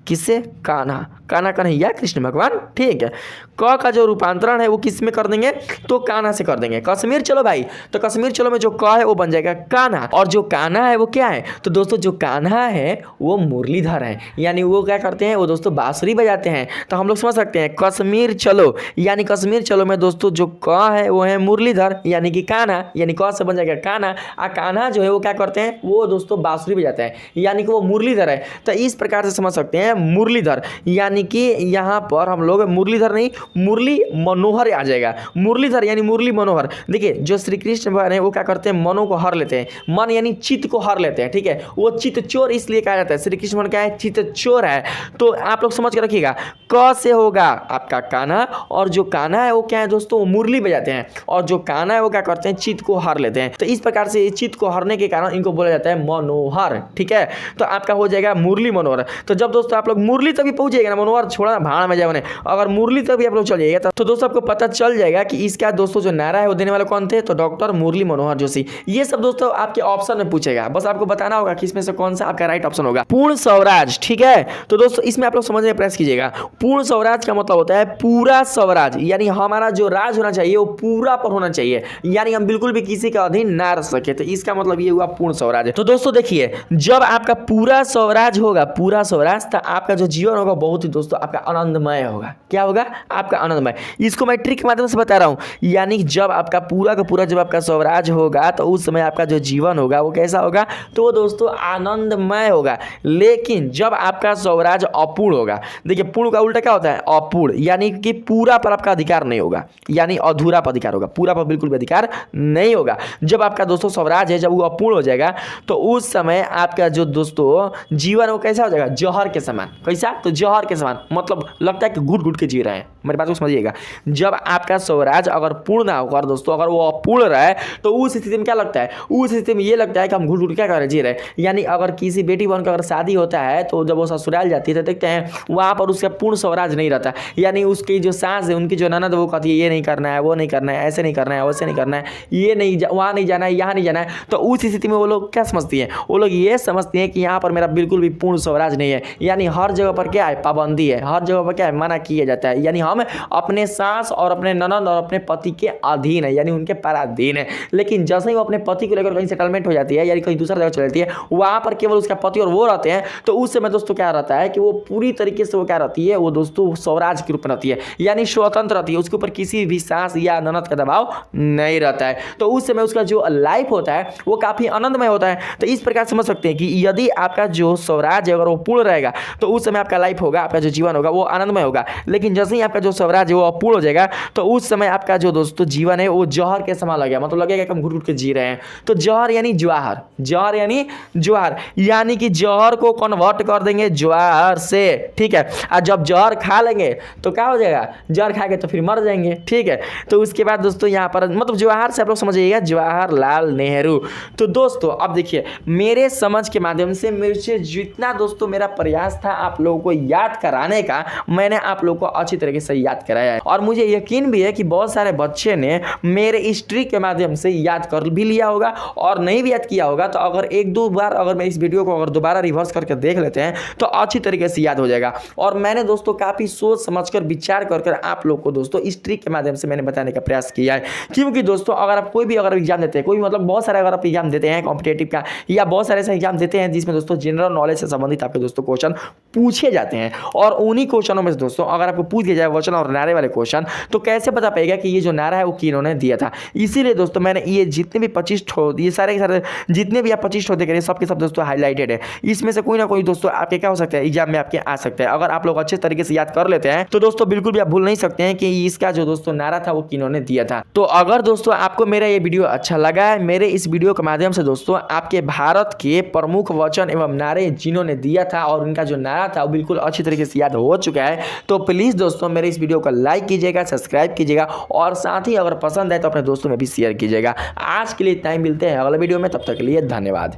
किससे, कान्हा, कान्हा कन्हैया कृष्ण भगवान, ठीक है। क का जो रूपांतरण है वो किस में कर देंगे, तो कान्हा से कर देंगे। कश्मीर चलो भाई, तो कश्मीर चलो में जो क है वो बन जाएगा कान्हा, और जो कान्हा है वो क्या है, तो दोस्तों जो कान्हा है वो मुरलीधर है, यानी वो क्या करते हैं, वो दोस्तों बांसुरी बजाते हैं। तो हम लोग समझ सकते हैं कश्मीर चलो, यानी कश्मीर चलो में दोस्तों जो क है वो है मुरलीधर, यानी कि कान्हा, यानी क से बन जाएगा कान्हा। और कान्हा जो है वो क्या करते हैं, वो दोस्तों बांसुरी बजाते हैं, यानी कि वो मुरलीधर है। तो इस प्रकार से समझ सकते हैं मुरलीधर, यानी कि यहाँ पर हम लोग मुरलीधर नहीं मुरली मनोहर आ जाएगा। मुरलीधर यानी मुरली मनोहर। देखिए जो श्री कृष्ण भगवान है वो क्या करते हैं, मनों को हर लेते हैं, मन यानी चित्त को हर लेते हैं, ठीक है। वो चित्त चोर इसलिए कहा जाता है, श्री कृष्ण भगवान क्या है, चित्त चोर है। तो आप लोग समझ के रखिएगा, क से होगा आपका कान्हा, और जो कान्हा है वो क्या है दोस्तों, वो मुरली बजाते हैं, और जो कान्हा है वो क्या करते हैं, चित्त को हर लेते हैं। तो इस प्रकार से चित्त को हरने के कारण इनको बोला जाता है मनोहर, ठीक है। तो आपका हो जाएगा मुरली मनोहर। तो जब दोस्तों आप लोग मुरली तभी पहुंच जाएगा ना, मनोहर छोड़ा भाड़ में जाए, अगर मुरली तभी आप लोग चल जाइएगा तो दोस्तों आपको पता चल जाएगा कि इसका दोस्तों जो नारा है वो देने वाले कौन थे, तो डॉक्टर मुरली मनोहर जोशी। ये सब दोस्तों आपके ऑप्शन में पूछेगा, बस आपको बताना होगा कि इसमें से कौन सा आपका राइट ऑप्शन होगा। पूर्ण स्वराज, ठीक है। तो दोस्तों इसमें आप लोग समझने का प्रयास कीजिएगा, पूर्ण स्वराज का मतलब होता है पूरा स्वराज, यानी हमारा जो राज होना चाहिए वो पूरा पर होना चाहिए, यानी हम बिल्कुल भी किसी का अधीन ना रह सके। तो इसका मतलब ये हुआ पूर्ण स्वराज। तो दोस्तों देखिए जब आपका पूरा स्वराज होगा, पूरा स्वराज, तो आपका जो जीवन होगा बहुत ही दोस्तों आपका आनंदमय होगा। क्या होगा? आपका आनंदमय। इसको मैं ट्रिक के माध्यम से बता रहा हूँ, यानी कि जब आपका पूरा का पूरा जब आपका स्वराज होगा तो उस समय आपका जो जीवन होगा वो कैसा होगा? तो वो दोस्तों आनंदमय होगा। लेकिन जब आपका स्वराज अपूर्ण होगा, देखिए पूर्ण का उल्टा क्या होता है? अपूर्ण, यानी कि पूरा पर आपका अधिकार नहीं होगा, यानी अधूरा पर अधिकार होगा, पूरा पर बिल्कुल भी अधिकार नहीं होगा। जब आपका दोस्तों स्वराज है जब वो अपूर्ण हो जाएगा तो उस समय आपका जो दोस्तों जीवन वो कैसा हो जाएगा? जहर के समान। कैसा? तो जहर के समान, मतलब लगता है कि घुट घुट के जी रहे हैं। मेरी बात को समझिएगा, जब आपका स्वराज अगर पूर्ण ना होगा दोस्तों, अगर वो अपूर्ण रहे तो उस स्थिति में क्या लगता है? उस स्थिति में ये लगता है कि हम घुट घुट क्या कर रहे, जी रहे। यानी अगर किसी बेटी बहन का अगर शादी होता है तो जब वो ससुराल जाती है तो देखते हैं वहाँ पर उसका पूर्ण स्वराज नहीं रहता, यानी उसकी जो सास है, उनकी जो ननद, वो कहती है ये नहीं करना है, वो नहीं करना है, ऐसे नहीं करना है, वैसे नहीं करना है, ये नहीं वहाँ नहीं जाना है, यहाँ नहीं जाना है। तो उस स्थिति में वो लोग क्या समझती हैं? वो लोग ये समझती हैं कि यहाँ पर मेरा बिल्कुल भी पूर्ण स्वराज नहीं है, यानी हर जगह पर क्या है? पाबंदी है, हर जगह पर क्या है? मना किया जाता है, यानी हम अपने सास और अपने ननद और अपने पति के अधीन है, यानी उनके पराधीन है। लेकिन जैसे ही वो अपने पति को लेकर कहीं सेटलमेंट हो जाती है, यानी कहीं दूसरा जगह चल जाती है, वहाँ पर केवल उसका पति और वो रहते हैं, तो उस समय दोस्तों क्या रहता है कि वो पूरी तरीके से वो क्या रहती है? वो दोस्तों स्वराज के रूप में रहती है, यानी स्वतंत्र रहती है, उसके ऊपर किसी भी सास या ननद का दबाव नहीं रहता है। तो उस समय उसका जो लाइफ होता है वो काफ़ी आनंदमय होता है। तो इस प्रकार समझ सकते हैं कि यदि आपका जो स्वराज है अगर वो पूर्ण रहेगा तो उस समय आपका लाइफ होगा, आपका जो जीवन होगा वो आनंदमय होगा। लेकिन जैसे ही आपका जो स्वराज है वो अपूर्ण हो जाएगा तो उस समय आपका जो दोस्तों जीवन है वो जहर के समान लगेगा, मतलब लगेगा कि हम घुट घुट के जी रहे हैं। तो जहर यानी ज्वार, जहर यानी ज्वार, यानी कि जहर को कन्वर्ट कर देंगे ज्वार से, ठीक है। और जब जहर खा लेंगे तो क्या हो जाएगा? जहर खा के तो फिर मर जाएंगे, ठीक है। तो उसके बाद दोस्तों यहाँ पर मतलब जवाहर से आप लोग समझिएगा, जवाहरलाल नेहरू। तो दोस्तों अब देखिए, मेरे समझ के माध्यम से मेरे से जितना दोस्तों मेरा प्रयास था आप लोगों को याद कराने का, मैंने आप लोगों को अच्छी तरीके से याद कराया है। और मुझे यकीन भी है कि बहुत सारे बच्चे ने मेरे इस ट्रिक के माध्यम से याद कर भी लिया होगा, और नहीं भी याद किया होगा तो अगर एक दो बार अगर मैं इस वीडियो को अगर दोबारा रिवर्स करके देख लेते हैं तो अच्छी तरीके से याद हो जाएगा। और मैंने दोस्तों काफ़ी सोच समझकर विचार कर आप लोग को दोस्तों इस ट्रिक के माध्यम से मैंने बताने का प्रयास किया है। क्योंकि दोस्तों अगर आप कोई भी अगर एग्जाम देते हैं, कोई मतलब बहुत सारे अगर आप एग्जाम देते हैं कॉम्पिटेटिव का, या बहुत सारे ऐसे एग्जाम देते हैं जिसमें दोस्तों जनरल नॉलेज से संबंधित आपके दोस्तों क्वेश्चन पूछे जाते हैं, और उन्हीं क्वेश्चनों में दोस्तों अगर आपको पूछ दिया जाए वचन और नारे वाले क्वेश्चन, तो कैसे पता पाएगा कि ये जो नारा है वो किन्होंने दिया था। इसीलिए दोस्तों मैंने ये जितने भी 25 ये सारे जितने भी आप 25 देख रहे हैं सबके सब दोस्तों हाईलाइटेड है। इसमें से कोई ना कोई दोस्तों आपके क्या हो सकता है? एग्जाम में आपके आ सकते हैं। अगर आप लोग अच्छे तरीके से याद कर लेते हैं तो दोस्तों बिल्कुल भी आप भूल नहीं सकते हैं कि इसका जो दोस्तों नारा था वो किन्होंने दिया था। तो अगर दोस्तों आपको मेरा ये वीडियो अच्छा लगा है, मेरे इस वीडियो के माध्यम से दोस्तों आपके भारत के प्रमुख वचन एवं नारे जिन्होंने दिया था और उनका जो नारा था वो बिल्कुल अच्छी तरीके से याद हो चुका है, तो प्लीज़ दोस्तों मेरे इस वीडियो को लाइक कीजिएगा, सब्सक्राइब कीजिएगा, और साथ ही अगर पसंद आए तो अपने दोस्तों में भी शेयर कीजिएगा। आज के लिए इतना ही, मिलते हैं अगले वीडियो में, तब तक के लिए धन्यवाद।